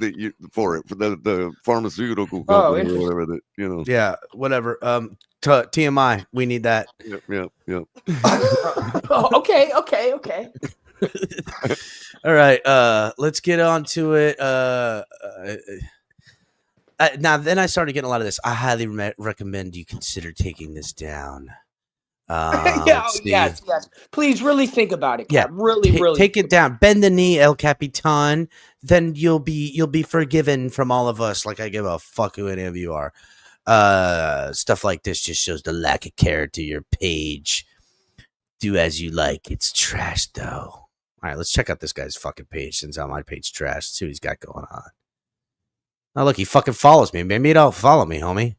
for the pharmaceutical company or whatever that, you know. Yeah, whatever. TMI, we need that. Yep. Okay. All right, let's get on to it. Now, then I started getting a lot of this. I highly recommend you consider taking this down. Yes. Please, really think about it. Cap. Really take it down. Bend the knee, El Capitan. Then you'll be forgiven from all of us. Like I give a fuck who any of you are. Stuff like this just shows the lack of care to your page. Do as you like. It's trash, though. All right, let's check out this guy's fucking page since on my page trash. See what he's got going on. Oh, look, he fucking follows me. Maybe he don't follow me, homie.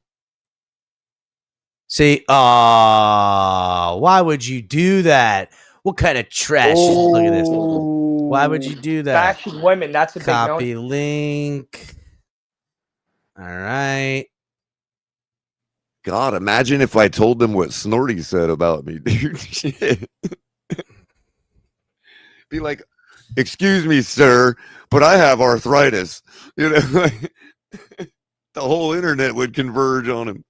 See? Why would you do that? What kind of trash? Look at this. Why would you do that? Fashion women, that's a big no. Copy link. All right. God, imagine if I told them what Snorty said about me, dude. Shit. Be like, excuse me, sir, but I have arthritis. You know, the whole internet would converge on him.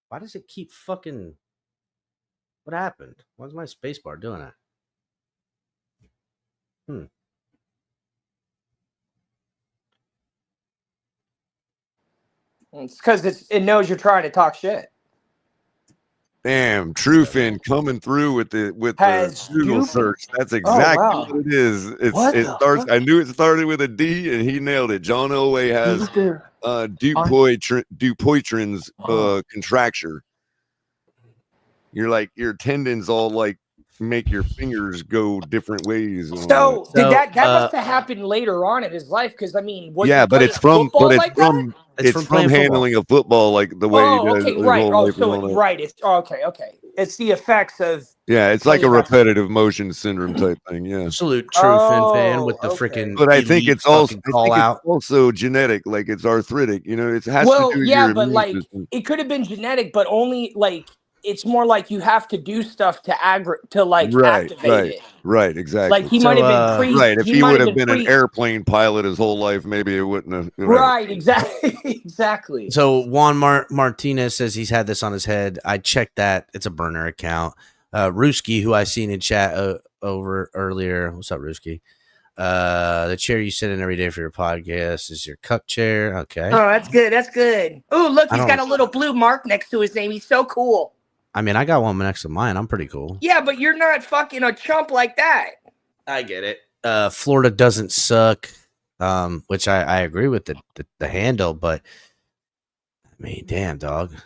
Why does it keep fucking... What happened? Why's my spacebar doing that? It's because it knows you're trying to talk shit. Damn, Trufin coming through with the Google search. That's exactly what it is. It starts. I knew it started with a D, and he nailed it. John Elway has Dupuytren's contracture. You're like your tendons all like make your fingers go different ways. So that must have happened later on in his life? Because I mean, but it's from handling a football like the way he does. Okay, right. It's okay. It's the effects of. Yeah, it's like a repetitive motion syndrome type thing. Yeah. Absolute Trufin fan with the freaking. But I think it's also genetic. Like it's arthritic. You know, it has to do with your but like system. it could have been genetic, but only like. It's more like you have to do stuff to activate it. Right, exactly. Like he might have been if he would have been an airplane pilot his whole life, maybe it wouldn't have. Right, exactly. So Juan Martinez says he's had this on his head. I checked that; it's a burner account. Ruski, who I seen in chat over earlier. What's up, Ruski? The chair you sit in every day for your podcast is your cup chair. Okay. Oh, that's good. Oh, look, he's got a little blue mark next to his name. He's so cool. I mean, I got one next to mine. I'm pretty cool. Yeah, but you're not fucking a chump like that. I get it. Florida doesn't suck, which I agree with the handle, but I mean, damn, dog. What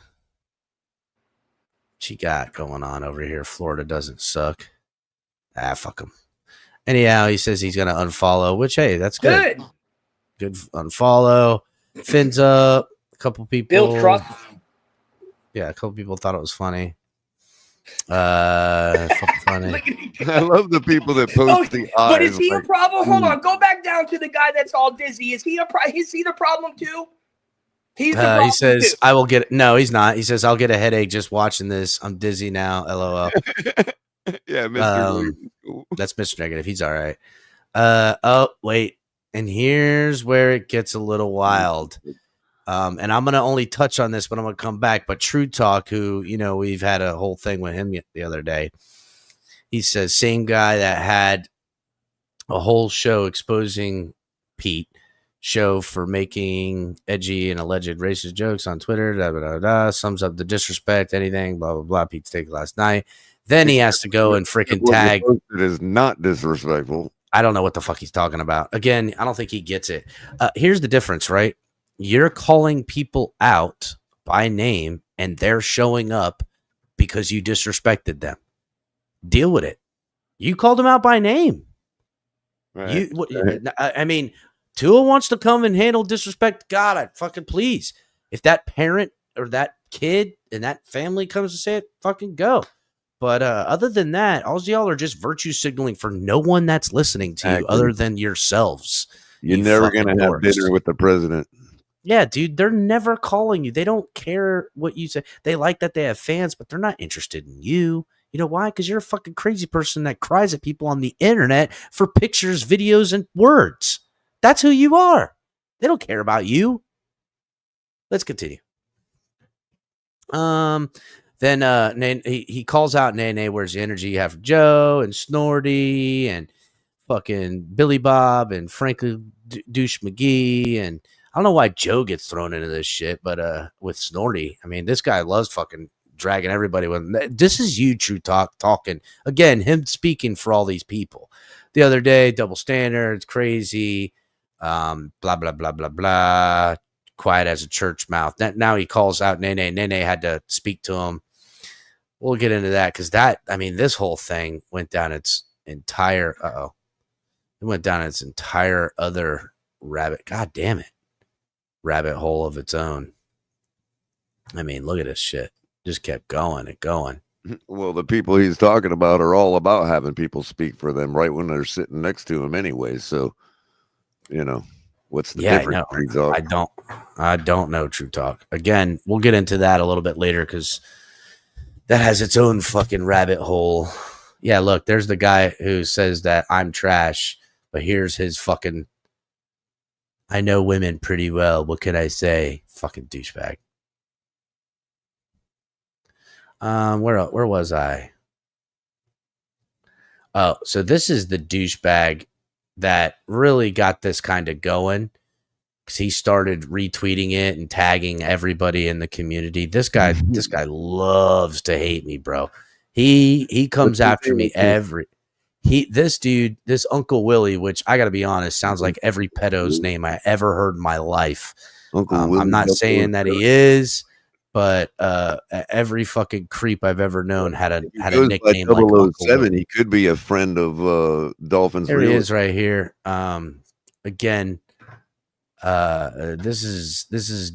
you got going on over here? Florida doesn't suck. Fuck him. Anyhow, he says he's going to unfollow, which, hey, that's good. Good unfollow. Fins up. A couple people. Bill Trust. Yeah, a couple people thought it was funny. Fucking funny. I love the people that post the eyes. But is he a problem? Hold on, go back down to the guy that's all dizzy. Is he the problem too? He's the problem. He says, too. "I will get." No, he's not. He says, "I'll get a headache just watching this. I'm dizzy now." LOL. Yeah, Mr. That's Mr. Negative. He's all right. Oh wait, and here's where it gets a little wild. And I'm going to only touch on this, but I'm going to come back. But True Talk, who, we've had a whole thing with him the other day. He says, same guy that had a whole show exposing Pete show for making edgy and alleged racist jokes on Twitter. Da, da, da, da, sums up the disrespect, anything, blah, blah, blah. Pete's take last night. Then he has to go and freaking tag. It is not disrespectful. I don't know what the fuck he's talking about. Again, I don't think he gets it. Here's the difference, right? You're calling people out by name and they're showing up because you disrespected them. Deal with it. You called them out by name. Right. I mean, Tua wants to come and handle disrespect. God, I fucking please. If that parent or that kid and that family comes to say it, fucking go. But other than that, all y'all are just virtue signaling for no one that's listening to you other than yourselves. You're never going to have dinner with the president. Yeah, dude, they're never calling you. They don't care what you say. They like that they have fans, but they're not interested in you. You know why? Because you're a fucking crazy person that cries at people on the internet for pictures, videos, and words. That's who you are. They don't care about you. Let's continue. Then he calls out Nene, where's the energy you have for Joe and Snorty and fucking Billy Bob and Frankie Douche McGee. And I don't know why Joe gets thrown into this shit, but with Snorty, I mean, this guy loves fucking dragging everybody with him. This is you, True Talk, talking. Again, him speaking for all these people. The other day, double standards, crazy, blah, blah, blah, blah, blah. Quiet as a church mouth. Now he calls out Nene. Nene had to speak to him. We'll get into that because this whole thing went down its entire, it went down its entire other rabbit hole of its own. I mean, look at this shit. Just kept going and going. Well, the people he's talking about are all about having people speak for them right when they're sitting next to him anyway. So, what's the difference? I don't know, True Talk. Again, we'll get into that a little bit later because that has its own fucking rabbit hole. Yeah, look, there's the guy who says that I'm trash, but here's his fucking, I know women pretty well. What can I say? Fucking douchebag. Where was I? Oh, so this is the douchebag that really got this kind of going because he started retweeting it and tagging everybody in the community. This guy loves to hate me, bro. He comes after me this Uncle Willie, which I gotta be honest, sounds like every pedo's name I ever heard in my life. I'm not saying that he is, but every fucking creep I've ever known had a nickname like Uncle Willie. He could be a friend of Dolphins. There he is right here. Again, this is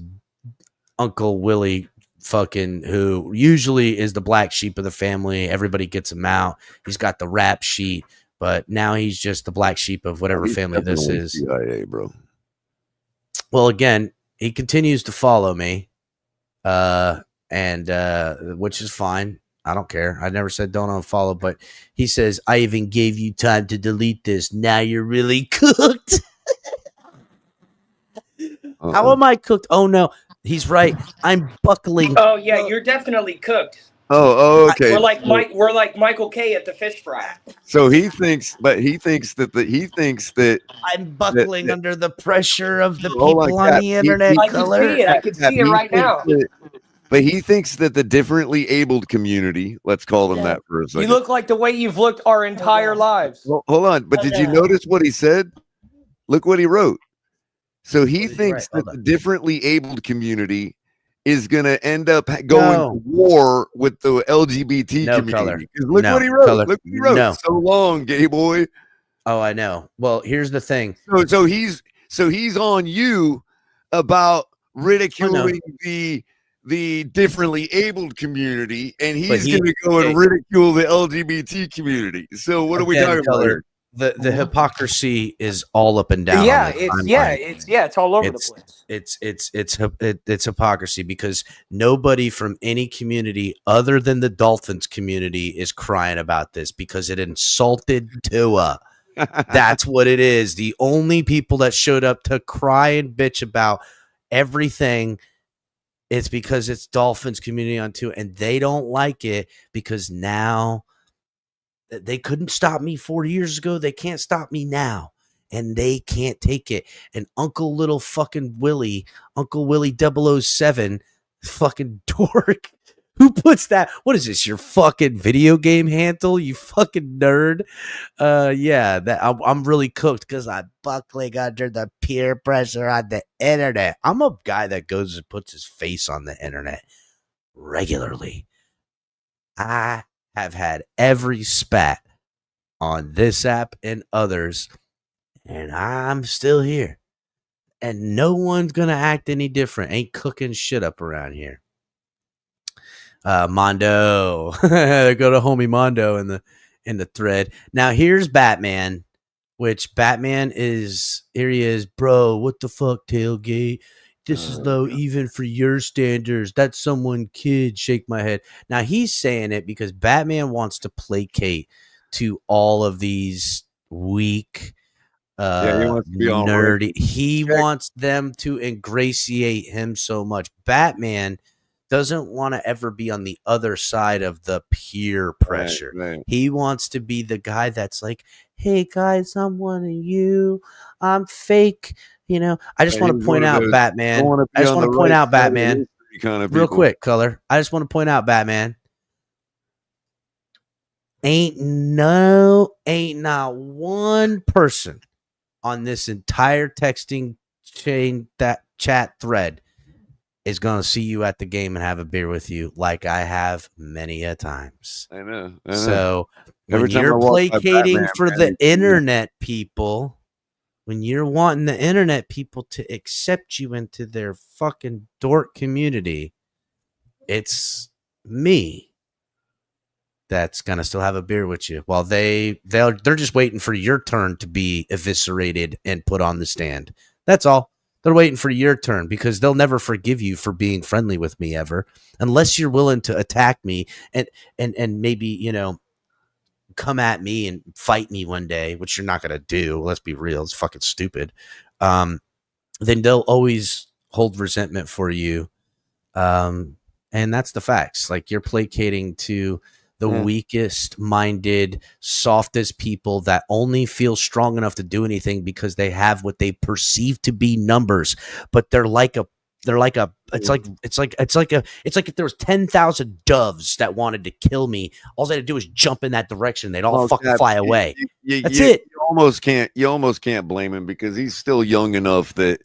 Uncle Willie fucking, who usually is the black sheep of the family. Everybody gets him out. He's got the rap sheet, but now he's just the black sheep of whatever family this is. CIA, bro. Well, again, he continues to follow me. Which is fine. I don't care. I never said don't unfollow, but he says, I even gave you time to delete this. Now you're really cooked. How am I cooked? Oh no, he's right. I'm buckling. Oh yeah, you're definitely cooked. Oh, okay. We're like Michael K at the fish fry. So he thinks that I'm buckling under the pressure of the people on the internet. I can see it. I can see it right now. But he thinks that the differently abled community, let's call them that for a second. You look like the way you've looked our entire lives. Well, hold on. But did you notice what he said? Look what he wrote. So he thinks that the differently abled community is going to end up going to war with the LGBT community. Look what he wrote. Look what he wrote. No. So long, gay boy. Oh, I know. Well, here's the thing. So he's on you about ridiculing the differently abled community, and he's going to go and ridicule the LGBT community. So what are we talking about here? The hypocrisy is all up and down. It's all over the place. It's hypocrisy because nobody from any community other than the Dolphins community is crying about this because it insulted Tua. That's what it is. The only people that showed up to cry and bitch about everything, it's because it's Dolphins community on Tua, and they don't like it because now they couldn't stop me 4 years ago. They can't stop me now. and they can't take it. And Uncle Willie 007, fucking dork. Who puts that? What is this? Your fucking video game handle? You fucking nerd. Yeah, that I'm really cooked because I buckling under the peer pressure on the internet. I'm a guy that goes and puts his face on the internet regularly. I have had every spat on this app and others, and I'm still here. And no one's gonna act any different. Ain't cooking shit up around here. Mondo. Go to homie Mondo in the thread. Now here's Batman, which Batman is here he is, bro. What the fuck, tailgate? This is low even for your standards. That's someone kid. Shake my head. Now he's saying it because Batman wants to placate to all of these weak he wants to be all nerdy. right. He wants them to ingratiate him so much. Batman doesn't want to ever be on the other side of the peer pressure. Right. He wants to be the guy that's like, hey guys, I'm one of you. I'm fake. You know, I just want to point out Batman. I just want to point out Batman real quick, Color. I just want to point out Batman. Ain't not one person on this entire texting chain, that chat thread, is going to see you at the game and have a beer with you like I have many a times. I know. So when you're placating for the internet people, when you're wanting the internet people to accept you into their fucking dork community, it's me that's going to still have a beer with you while they're just waiting for your turn to be eviscerated and put on the stand. That's all. They're waiting for your turn because they'll never forgive you for being friendly with me ever, unless you're willing to attack me and maybe, you know, come at me and fight me one day, which you're not going to do. Let's be real. It's fucking stupid. Then they'll always hold resentment for you. And that's the facts. Like, you're placating to the weakest minded, softest people that only feel strong enough to do anything because they have what they perceive to be numbers, but it's like if there was 10,000 doves that wanted to kill me. All they had to do is jump in that direction. They'd all fucking fly away. That's it. You almost can't blame him because he's still young enough that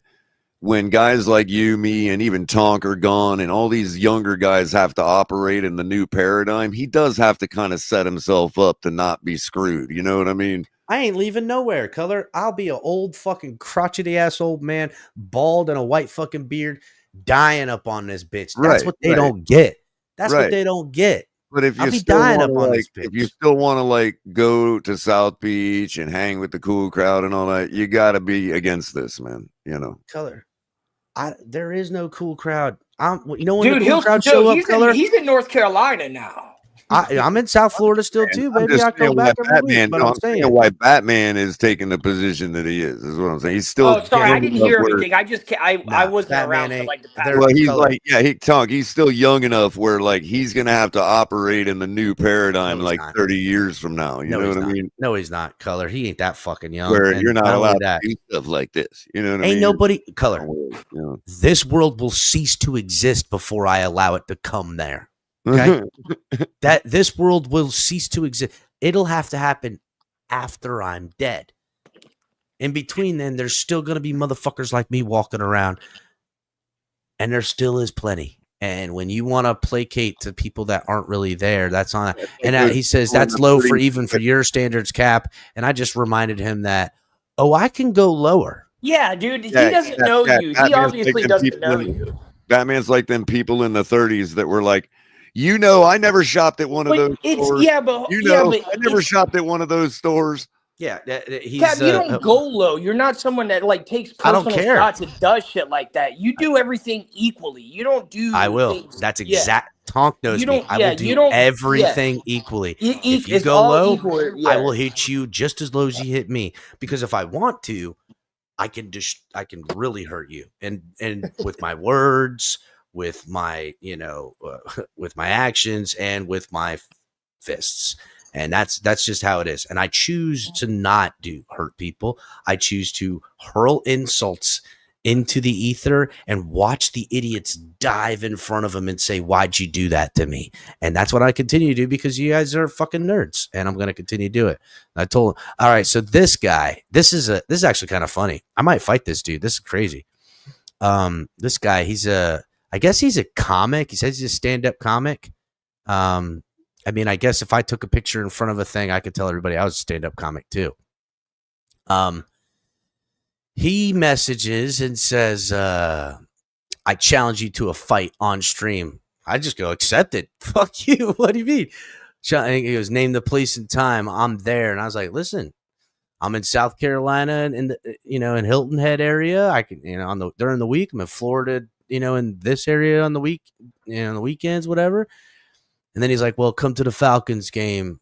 when guys like you, me, and even Tonk are gone and all these younger guys have to operate in the new paradigm, he does have to kind of set himself up to not be screwed. You know what I mean? I ain't leaving nowhere, Color. I'll be an old fucking crotchety ass old man, bald and a white fucking beard, dying up on this bitch. That's what they don't get. That's what they don't get. But if you still want to like go to South Beach and hang with the cool crowd and all that, you got to be against this, man. You know, Color. There is no cool crowd. You know when the cool crowd show up, Color? He's in North Carolina now. I'm in South Florida still too, baby. I come back every week, but I'm saying why Batman is taking the position that he is what I'm saying. He's still. Oh, sorry, I didn't hear anything. I wasn't around for like the past. Well, he's like, he's still young enough where like he's gonna have to operate in the new paradigm 30 years from now. You know what I mean? No, he's not, Color. He ain't that fucking young. Where you're not allowed to do stuff like this. You know what I mean? Ain't nobody, Color. This world will cease to exist before I allow it to come there. Okay, that this world will cease to exist. It'll have to happen after I'm dead. In between then, there's still going to be motherfuckers like me walking around, and there still is plenty. And when you want to placate to people that aren't really there, that's on. And he says that's low for even for your standards, Cap. And I just reminded him that, I can go lower. Yeah, dude, he doesn't know you. He obviously doesn't know you. Batman's like them people in the 30s that were like, I never shopped at one of those stores. I never shopped at one of those stores. Yeah, Cap, you don't go low. You're not someone that like takes personal shots and does shit like that. You do everything equally. You don't do. I will. Things, That's exact. Tonk knows me. I will do everything equally. If you go low, I will hit you just as low as you hit me. Because if I want to, I can really hurt you, and with my words, with my with my actions, and with my fists. And that's just how it is. And I choose to not hurt people. I choose to hurl insults into the ether and watch the idiots dive in front of them and say, why'd you do that to me? And that's what I continue to do because you guys are fucking nerds, and I'm going to continue to do it. And I told him, all right, so this guy, this is actually kind of funny. I might fight this dude. This is crazy. This guy, I guess he's a comic. He says he's a stand-up comic. I mean, I guess if I took a picture in front of a thing, I could tell everybody I was a stand-up comic too. He messages and says, I challenge you to a fight on stream. I just go, accept it. Fuck you. What do you mean? He goes, name the place and time. I'm there. And I was like, listen, I'm in South Carolina in in Hilton Head area. I can, during the week, I'm in Florida, in this area on the week, on the weekends, whatever. And then he's like, well, come to the Falcons game,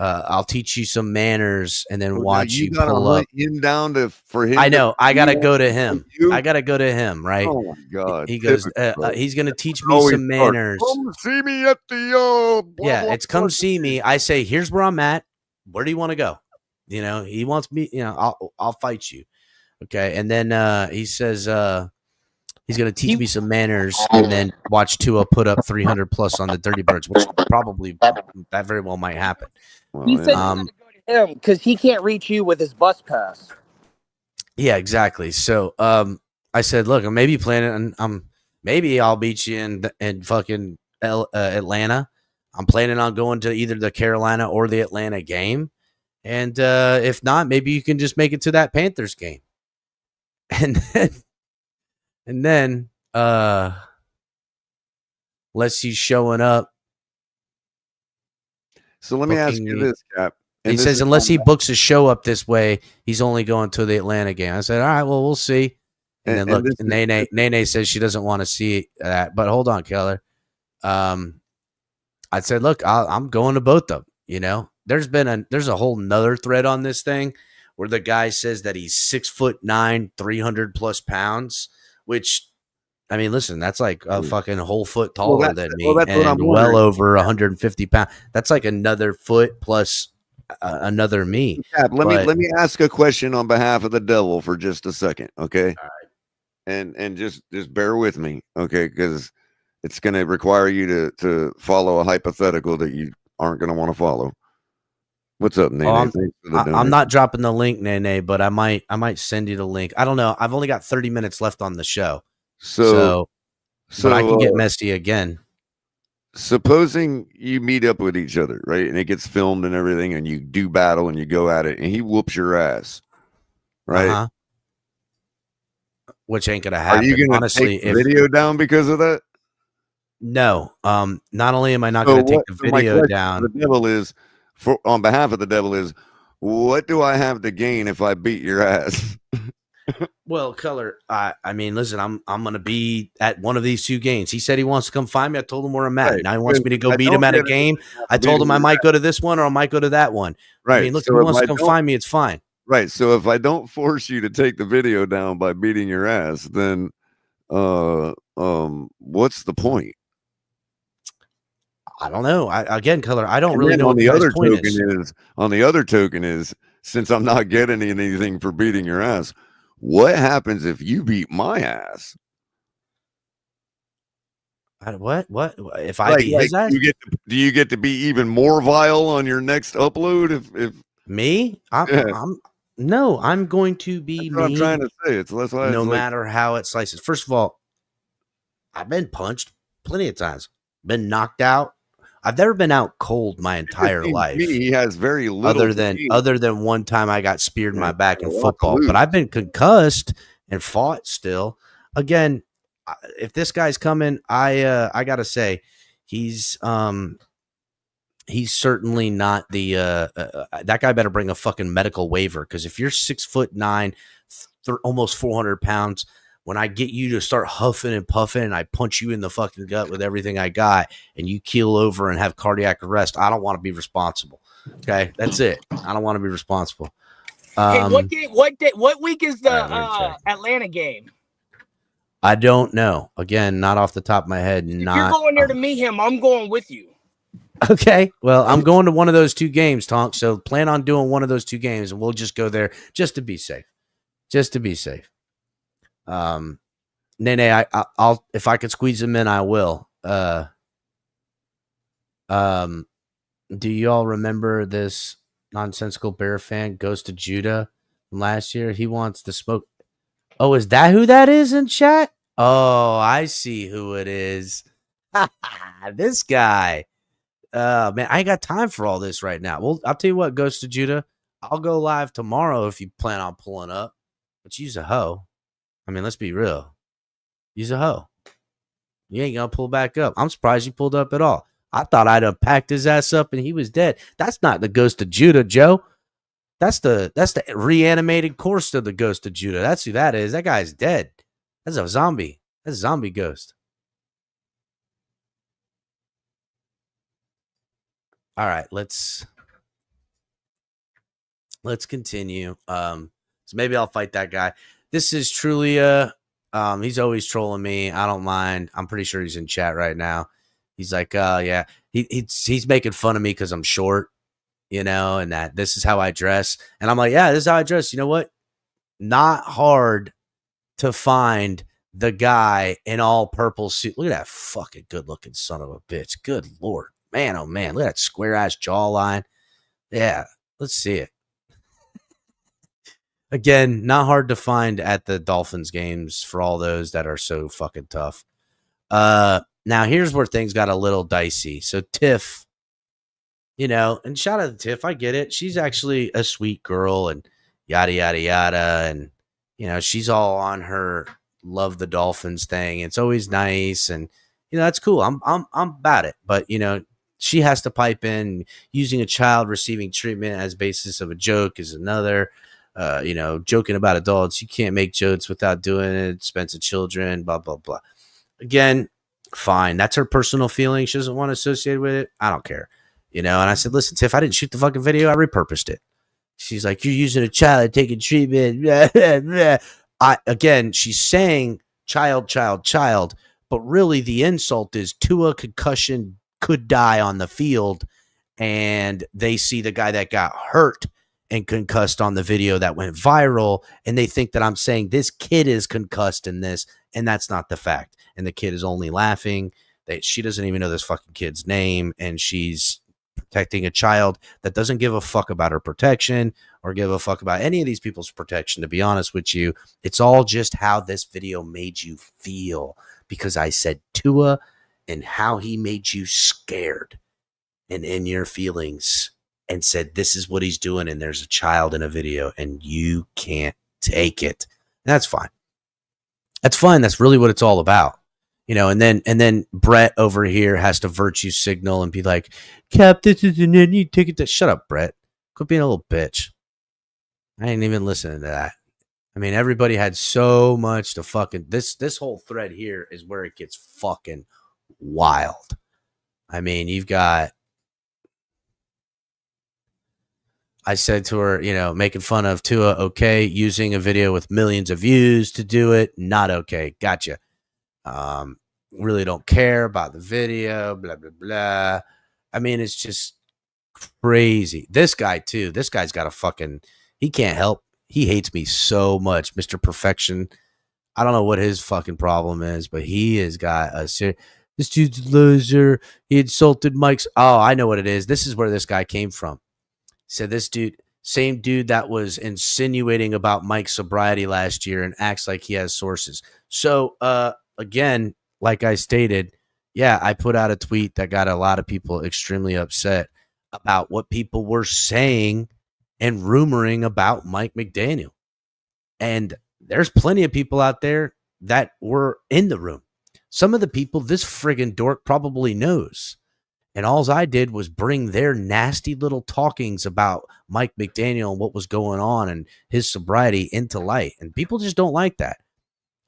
I'll teach you some manners and then watch you pull up. Him down for him. I know. I got to go to him. I got to go to him, right? Oh, my God. He goes, he's going to teach me some manners. Come see me at the it's come see me. I say, here's where I'm at. Where do you want to go? He wants me, I'll fight you. Okay. And then he says, he's going to teach me some manners and then watch Tua put up 300 plus on the Dirty Birds, which probably that very well might happen. He said you got to go to him because he can't reach you with his bus pass. Yeah, exactly. So I said, look, I'm maybe planning on maybe I'll beat you in fucking Atlanta. I'm planning on going to either the Carolina or the Atlanta game. And if not, maybe you can just make it to that Panthers game. And then unless he's showing up. So let me ask you this, Cap. He says unless he books a show up this way, he's only going to the Atlanta game. I said, all right, well, we'll see. And then look, Nene says she doesn't want to see that. But hold on, Keller. I said, look, I'm going to both of them. There's a whole nother thread on this thing where the guy says that he's 6'9", 300 plus pounds, which, I mean, listen, that's like a fucking whole foot taller than me and well over 150 pounds. That's like another foot plus another me. Cap, let me ask a question on behalf of the devil for just a second, okay? All right. And just bear with me, okay? Because it's going to require you to follow a hypothetical that you aren't going to want to follow. What's up, Nene? I'm not dropping the link, Nene, but I might send you the link. I don't know. I've only got 30 minutes left on the show. So but I can get messy again. Supposing you meet up with each other, right? And it gets filmed and everything, and you do battle and you go at it, and he whoops your ass, right? Uh-huh. Which ain't gonna happen. Are you gonna take the video down because of that? No. Not only am I not going to take the video down. The devil is, on behalf of the devil is, what do I have to gain if I beat your ass? Well, Color, I mean, listen, I'm going to be at one of these two games. He said he wants to come find me. I told him where I'm at. Right. Now he wants me to go beat him at a game. I told him I might go to this one or I might go to that one. Right. I mean, look, if he wants to come find me, it's fine. Right. So if I don't force you to take the video down by beating your ass, then what's the point? I don't know. Again, Color, I don't really know what the other token is. On the other token is, since I'm not getting anything for beating your ass, what happens if you beat my ass? What? If I beat his ass? Do you get to be even more vile on your next upload? If me? I'm going to be me. I'm trying to say it's less no matter how it slices. First of all, I've been punched plenty of times, been knocked out. I've never been out cold my entire life. He has very little other than one time I got speared in my back in football. But I've been concussed and fought still. Again, if this guy's coming, I gotta say he's certainly not the that guy better bring a fucking medical waiver, because if you're 6'9", almost 400 pounds. When I get you to start huffing and puffing and I punch you in the fucking gut with everything I got and you keel over and have cardiac arrest, I don't want to be responsible. Okay, that's it. I don't want to be responsible. Hey, what week is the Atlanta game? I don't know. Again, not off the top of my head. If you're going there to meet him, I'm going with you. Okay. Well, I'm going to one of those 2 games, Tonk. So plan on doing one of those 2 games, and we'll just go there just to be safe. Just to be safe. Nene, I'll if I could squeeze them in, I will. Do you all remember this nonsensical Bear fan, Ghost of Judah, from last year? He wants to smoke. Oh, is that who that is in chat? Oh, I see who it is. This guy. Man, I ain't got time for all this right now. Well, I'll tell you what, Ghost of Judah, I'll go live tomorrow if you plan on pulling up. But you's a hoe. I mean, let's be real. You's a hoe. You ain't gonna pull back up. I'm surprised you pulled up at all. I thought I'd have packed his ass up and he was dead. That's not the Ghost of Judah, Joe. That's the reanimated corpse of the Ghost of Judah. That's who that is. That guy's dead. That's a zombie. That's a zombie ghost. All right, let's continue. So maybe I'll fight that guy. This is truly he's always trolling me. I don't mind. I'm pretty sure he's in chat right now. He's like, oh yeah. He's making fun of me because I'm short, and that this is how I dress. And I'm like, yeah, this is how I dress. You know what? Not hard to find the guy in all purple suit. Look at that fucking good looking son of a bitch. Good Lord. Man, oh man, look at that square ass jawline. Yeah, let's see it. Again, not hard to find at the Dolphins games for all those that are so fucking tough. Now here's where things got a little dicey. So Tiff, and shout out to Tiff. I get it. She's actually a sweet girl and yada yada yada, and she's all on her love the Dolphins thing. It's always nice, and that's cool. I'm about it, but she has to pipe in. Using a child receiving treatment as basis of a joke is another. Joking about adults. You can't make jokes without doing it. Expense of children, blah, blah, blah. Again, fine. That's her personal feeling. She doesn't want to associate with it. I don't care. And I said, listen, Tiff, I didn't shoot the fucking video. I repurposed it. She's like, you're using a child taking treatment. Again, she's saying child, but really the insult is Tua concussion could die on the field, and they see the guy that got hurt and concussed on the video that went viral, and they think that I'm saying this kid is concussed in this, and that's not the fact. And the kid is only laughing. That she doesn't even know this fucking kid's name, and she's protecting a child that doesn't give a fuck about her protection or give a fuck about any of these people's protection, to be honest with you. It's all just how this video made you feel, because I said Tua and how he made you scared and in your feelings, and said, this is what he's doing, and there's a child in a video, and you can't take it. And that's fine. That's fine. That's really what it's all about. And then Brett over here has to virtue signal and be like, Cap, this is an any ticket. Shut up, Brett. Quit being a little bitch. I ain't even listening to that. I mean, everybody had so much to fucking... This whole thread here is where it gets fucking wild. I mean, you've got... I said to her, making fun of Tua, okay. Using a video with millions of views to do it, not okay. Gotcha. Really don't care about the video, blah, blah, blah. I mean, it's just crazy. This guy, too. This guy's got a fucking... He can't help. He hates me so much, Mr. Perfection. I don't know what his fucking problem is, but he has got a... This dude's a loser. He insulted Mike's... Oh, I know what it is. This is where this guy came from. Said this dude, same dude that was insinuating about Mike's sobriety last year and acts like he has sources. So, again, like I stated, yeah, I put out a tweet that got a lot of people extremely upset about what people were saying and rumoring about Mike McDaniel. And there's plenty of people out there that were in the room. Some of the people this friggin' dork probably knows. And all I did was bring their nasty little talkings about Mike McDaniel and what was going on and his sobriety into light. And people just don't like that.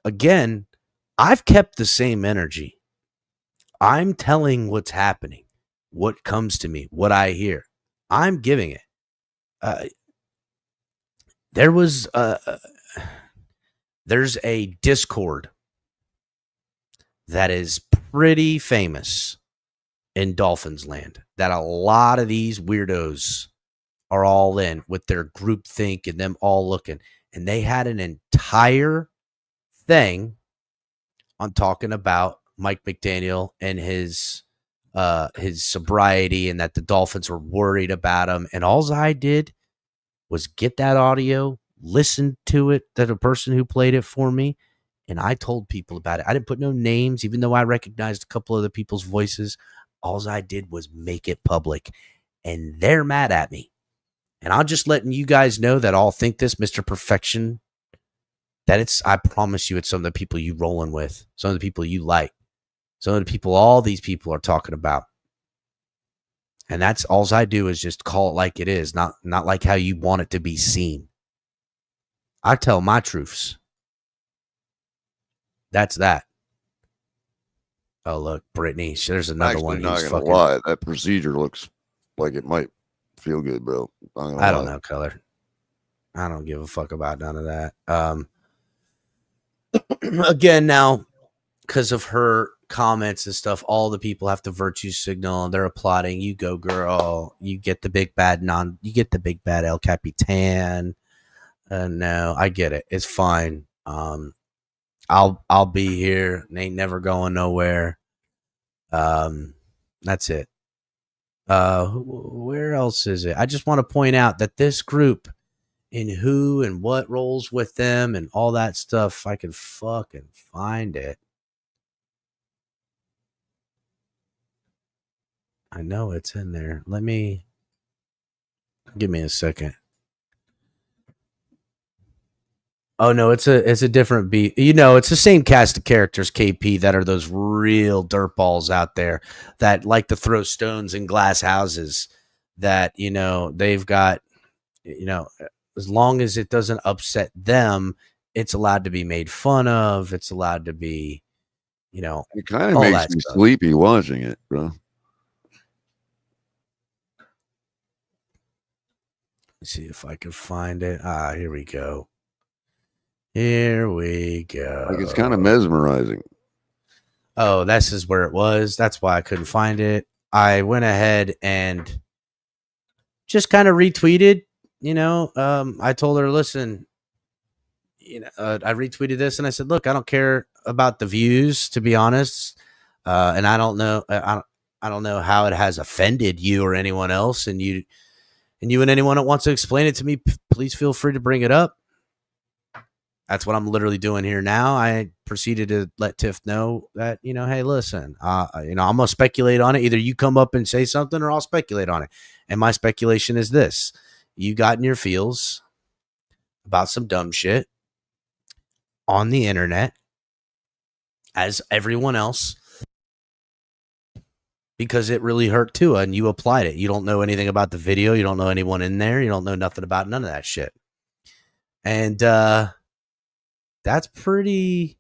Again, I've kept the same energy. I'm telling what's happening, what comes to me, what I hear. I'm giving it. There's a Discord that is pretty famous in Dolphins land that a lot of these weirdos are all in with their group think and them all looking. And they had an entire thing on talking about Mike McDaniel and his sobriety and that the Dolphins were worried about him. And all I did was get that audio, listen to it to the person who played it for me, and I told people about it. I didn't put no names, even though I recognized a couple of the people's voices. All I did was make it public, and they're mad at me. And I'm just letting you guys know that I'll think this, Mr. Perfection, that I promise you, it's some of the people you rolling with, some of the people you like, some of the people all these people are talking about. And that's all I do is just call it like it is, not like how you want it to be seen. I tell my truths. That's that. Oh, look, Brittany. There's another one. Not gonna lie, that procedure looks like it might feel good, bro. I don't know, Color. I don't give a fuck about none of that. Again, now, because of her comments and stuff, all the people have to virtue signal. They're applauding. You go, girl. You get the big bad You get the big bad El Capitan. No, I get it. It's fine. I'll be here. Ain't never going nowhere. That's it. Where else is it? I just want to point out that this group and who and what rolls with them and all that stuff, I can fucking find it. I know it's in there. Give me a second. Oh no, it's a different beat. It's the same cast of characters, KP, that are those real dirtballs out there that like to throw stones in glass houses. That they've got, as long as it doesn't upset them, it's allowed to be made fun of. It's allowed to be, It kind of makes me sleepy watching it, bro. Let's see if I can find it. Here we go. Here we go. Like, it's kind of mesmerizing. Oh, this is where it was. That's why I couldn't find it. I went ahead and just kind of retweeted. I told her, listen, I retweeted this and I said, look, I don't care about the views, to be honest. And I don't know. I don't know how it has offended you or anyone else. And you and anyone that wants to explain it to me, please feel free to bring it up. That's what I'm literally doing here now. I proceeded to let Tiff know that, hey, listen, I'm going to speculate on it. Either you come up and say something or I'll speculate on it. And my speculation is this. You got in your feels about some dumb shit on the internet, as everyone else, because it really hurt Tua and you applied it. You don't know anything about the video. You don't know anyone in there. You don't know nothing about none of that shit. And, that's pretty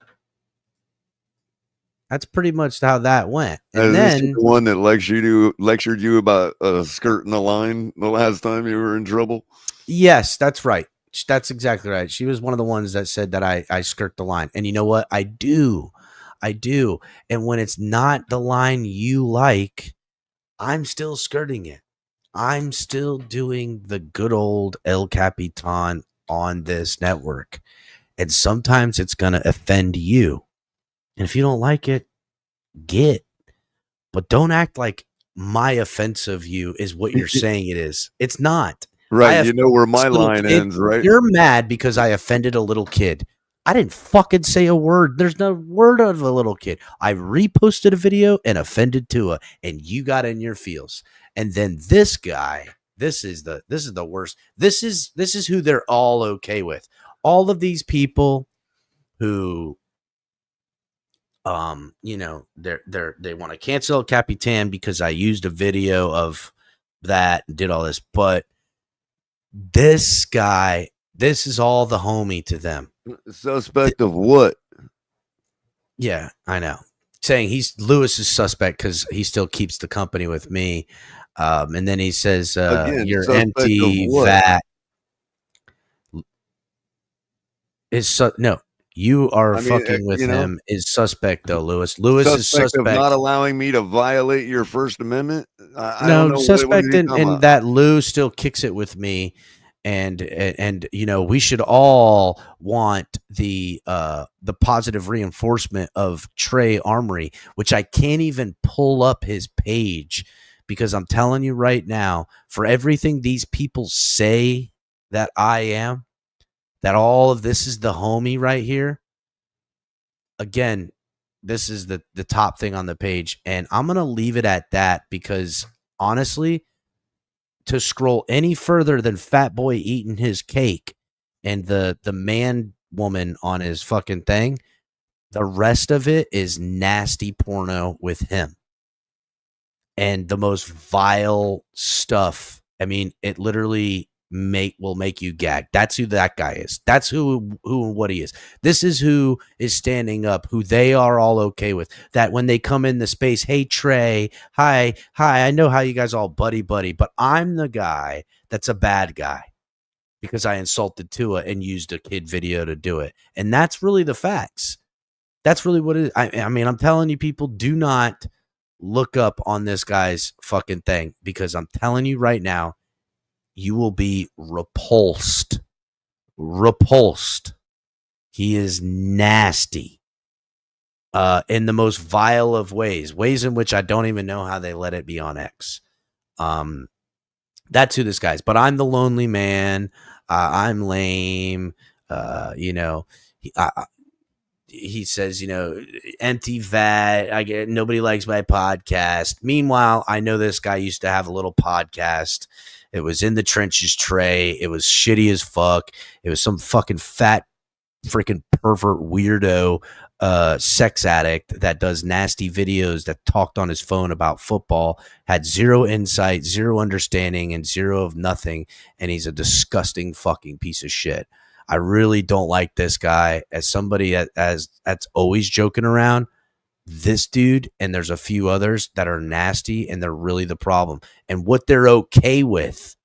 much how that went. And then the one that lectured you about skirting the line the last time you were in trouble. Yes, that's right. That's exactly right. She was one of the ones that said that I skirt the line. And you know what? I do. And when it's not the line you like, I'm still skirting it. I'm still doing the good old El Capitan on this network. And sometimes it's going to offend you. And if you don't like it, but don't act like my offense of you is what you're saying it is. It's not. Right. You know where my line ends, right? You're mad because I offended a little kid. I didn't fucking say a word. There's no word of a little kid. I reposted a video and offended Tua, and you got in your feels. And then this guy, this is the worst. This is who they're all okay with. All of these people who, they want to cancel Capitan because I used a video of that and did all this. But this guy, this is all the homie to them. Suspect of what? Yeah, I know. Saying Lewis is suspect because he still keeps the company with me. And then he says, you're empty, that. No, You are fucking with him is suspect, though, Lewis. Lewis is Suspect of suspect. not allowing me to violate your First Amendment. I No, don't know. suspect in that Lou still kicks it with me, and you know, we should all want the positive reinforcement of Trey Armory, which I can't even pull up his page because I'm telling you right now, for everything these people say that I am, that all of this is the homie right here. Again, this is the top thing on the page, and I'm going to leave it at that because honestly, to scroll any further than Fat Boy eating his cake and the man woman on his fucking thing, the rest of it is nasty porno with him and the most vile stuff. I mean, it literally will make you gag. That's who that guy is. That's who and what he is. This is who is standing up, who they are all okay with. That when they come in the space, hey Trey, hi, I know how you guys all buddy, but I'm the guy that's a bad guy because I insulted Tua and used a kid video to do it. And that's really the facts. That's really what it is. I mean, I'm telling you, people, do not look up on this guy's fucking thing because I'm telling you right now, you will be repulsed. He is nasty in the most vile of ways in which I don't even know how they let it be on X. That's who this guy is. But I'm the lonely man. I'm lame. You know, he says, you know, empty vat. I get nobody likes my podcast. Meanwhile, I know this guy used to have a little podcast. It was In the Trenches, Trey. It was shitty as fuck. It was some fucking fat, freaking pervert weirdo sex addict that does nasty videos that talked on his phone about football, had zero insight, zero understanding, and zero of nothing. And he's a disgusting fucking piece of shit. I really don't like this guy as somebody that's always joking around. This dude, and there's a few others that are nasty, and they're really the problem. And what they're okay with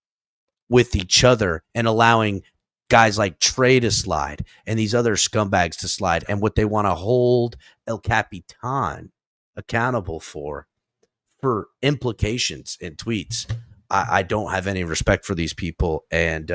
each other and allowing guys like Trey to slide and these other scumbags to slide, and what they want to hold El Capitan accountable for implications in tweets. I don't have any respect for these people, and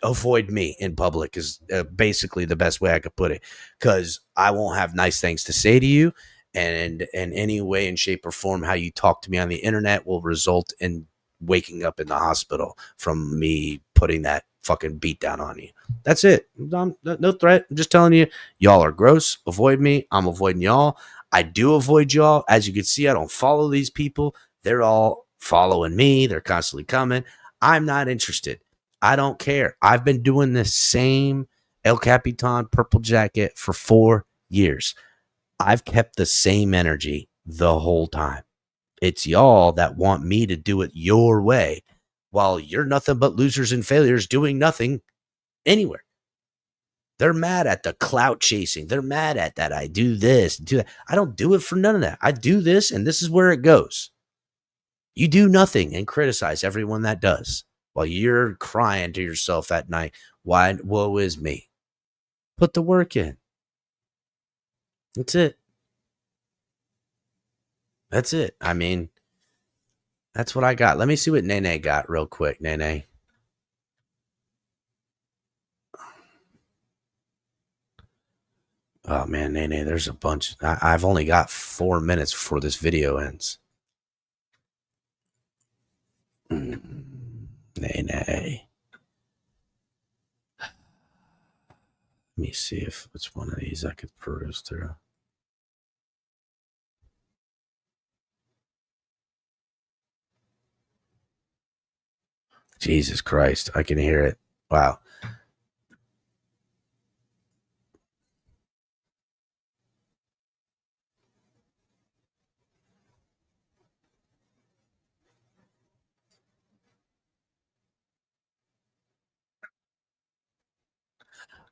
avoid me in public is basically the best way I could put it, because I won't have nice things to say to you, and in any way and shape or form how you talk to me on the internet will result in waking up in the hospital from me putting that fucking beat down on you. That's it. No threat. I'm just telling you, y'all are gross. Avoid me. I'm avoiding y'all. I do avoid y'all. As you can see, I don't follow these people. They're all following me. They're constantly coming. I'm not interested. I don't care. I've been doing this same El Capitan purple jacket for 4 years. I've kept the same energy the whole time. It's y'all that want me to do it your way, while you're nothing but losers and failures doing nothing anywhere. They're mad at the clout chasing. They're mad at that I do this, do that. I don't do it for none of that. I do this, and this is where it goes. You do nothing and criticize everyone that does, while you're crying to yourself at night, why, woe is me. Put the work in. That's it. That's it. I mean, that's what I got. Let me see what Nene got real quick, Nene. Oh, man, Nene, there's a bunch. I've only got 4 minutes before this video ends. Nene. Let me see if it's one of these I could peruse through. Jesus Christ, I can hear it. Wow.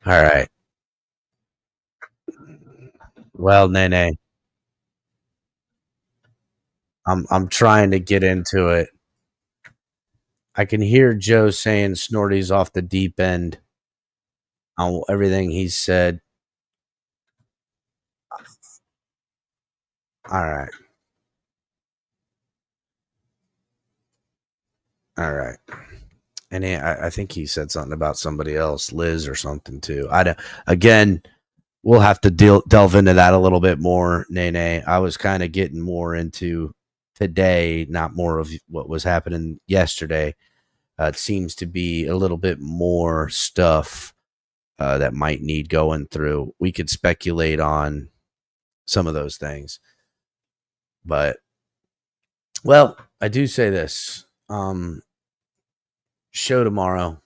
All right. Well, Nene, I'm trying to get into it. I can hear Joe saying Snorty's off the deep end on everything he said. All right. All right. And I think he said something about somebody else, Liz or something too. Again, we'll have to delve into that a little bit more, Nene. I was kind of getting more into today, not more of what was happening yesterday. It seems to be a little bit more stuff that might need going through. We could speculate on some of those things. But, well, I do say this. Show tomorrow,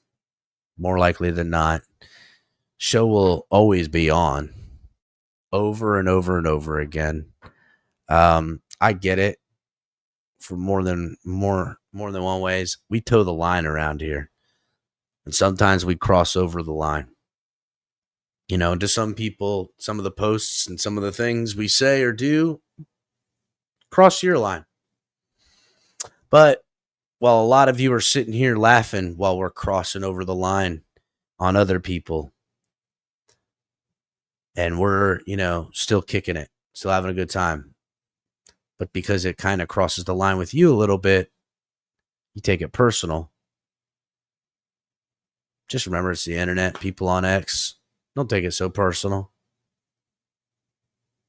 more likely than not. Show will always be on over and over and over again. I get it for more than one ways. We toe the line around here. And sometimes we cross over the line. You know, to some people, some of the posts and some of the things we say or do cross your line. But while a lot of you are sitting here laughing while we're crossing over the line on other people, and we're, still kicking it, still having a good time. But because it kind of crosses the line with you a little bit, you take it personal. Just remember, it's the internet, people on X. Don't take it so personal.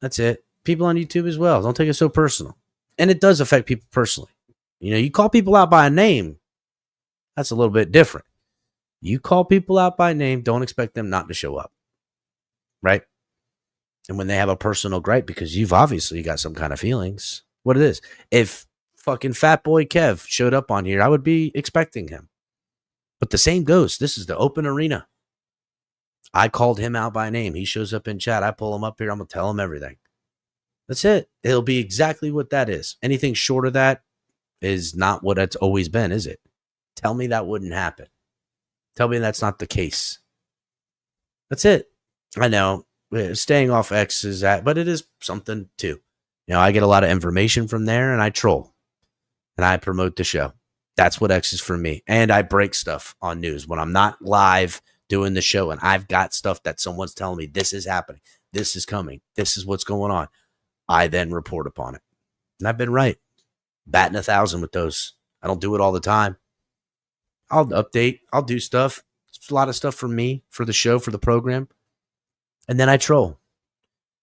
That's it. People on YouTube as well. Don't take it so personal. And it does affect people personally. You call people out by a name. That's a little bit different. You call people out by name, don't expect them not to show up. Right? And when they have a personal gripe, because you've obviously got some kind of feelings, what it is. If fucking Fat Boy Kev showed up on here, I would be expecting him. But the same goes. This is the open arena. I called him out by name. He shows up in chat. I pull him up here. I'm going to tell him everything. That's it. It'll be exactly what that is. Anything short of that is not what it's always been, is it? Tell me that wouldn't happen. Tell me that's not the case. That's it. I know. Staying off X is that, but it is something too. I get a lot of information from there, and I troll. And I promote the show. That's what X is for me. And I break stuff on news. When I'm not live doing the show and I've got stuff that someone's telling me, this is happening, this is coming, this is what's going on, I then report upon it. And I've been right. Batting 1,000 with those. I don't do it all the time. I'll update. I'll do stuff. It's a lot of stuff for me, for the show, for the program. And then I troll.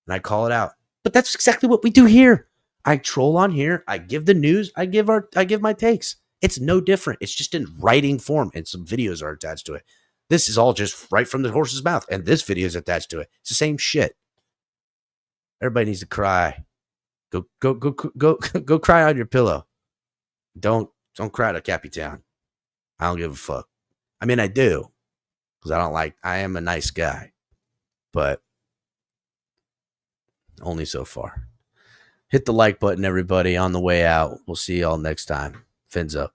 And I call it out. But that's exactly what we do here. I troll on here. I give the news. I give my takes. It's no different. It's just in writing form. And some videos are attached to it. This is all just right from the horse's mouth. And this video is attached to it. It's the same shit. Everybody needs to cry. Go cry on your pillow. Don't cry to Capitan. I don't give a fuck. I mean, I do. Because I am a nice guy. But only so far. Hit the like button, everybody, on the way out. We'll see y'all next time. Fins up.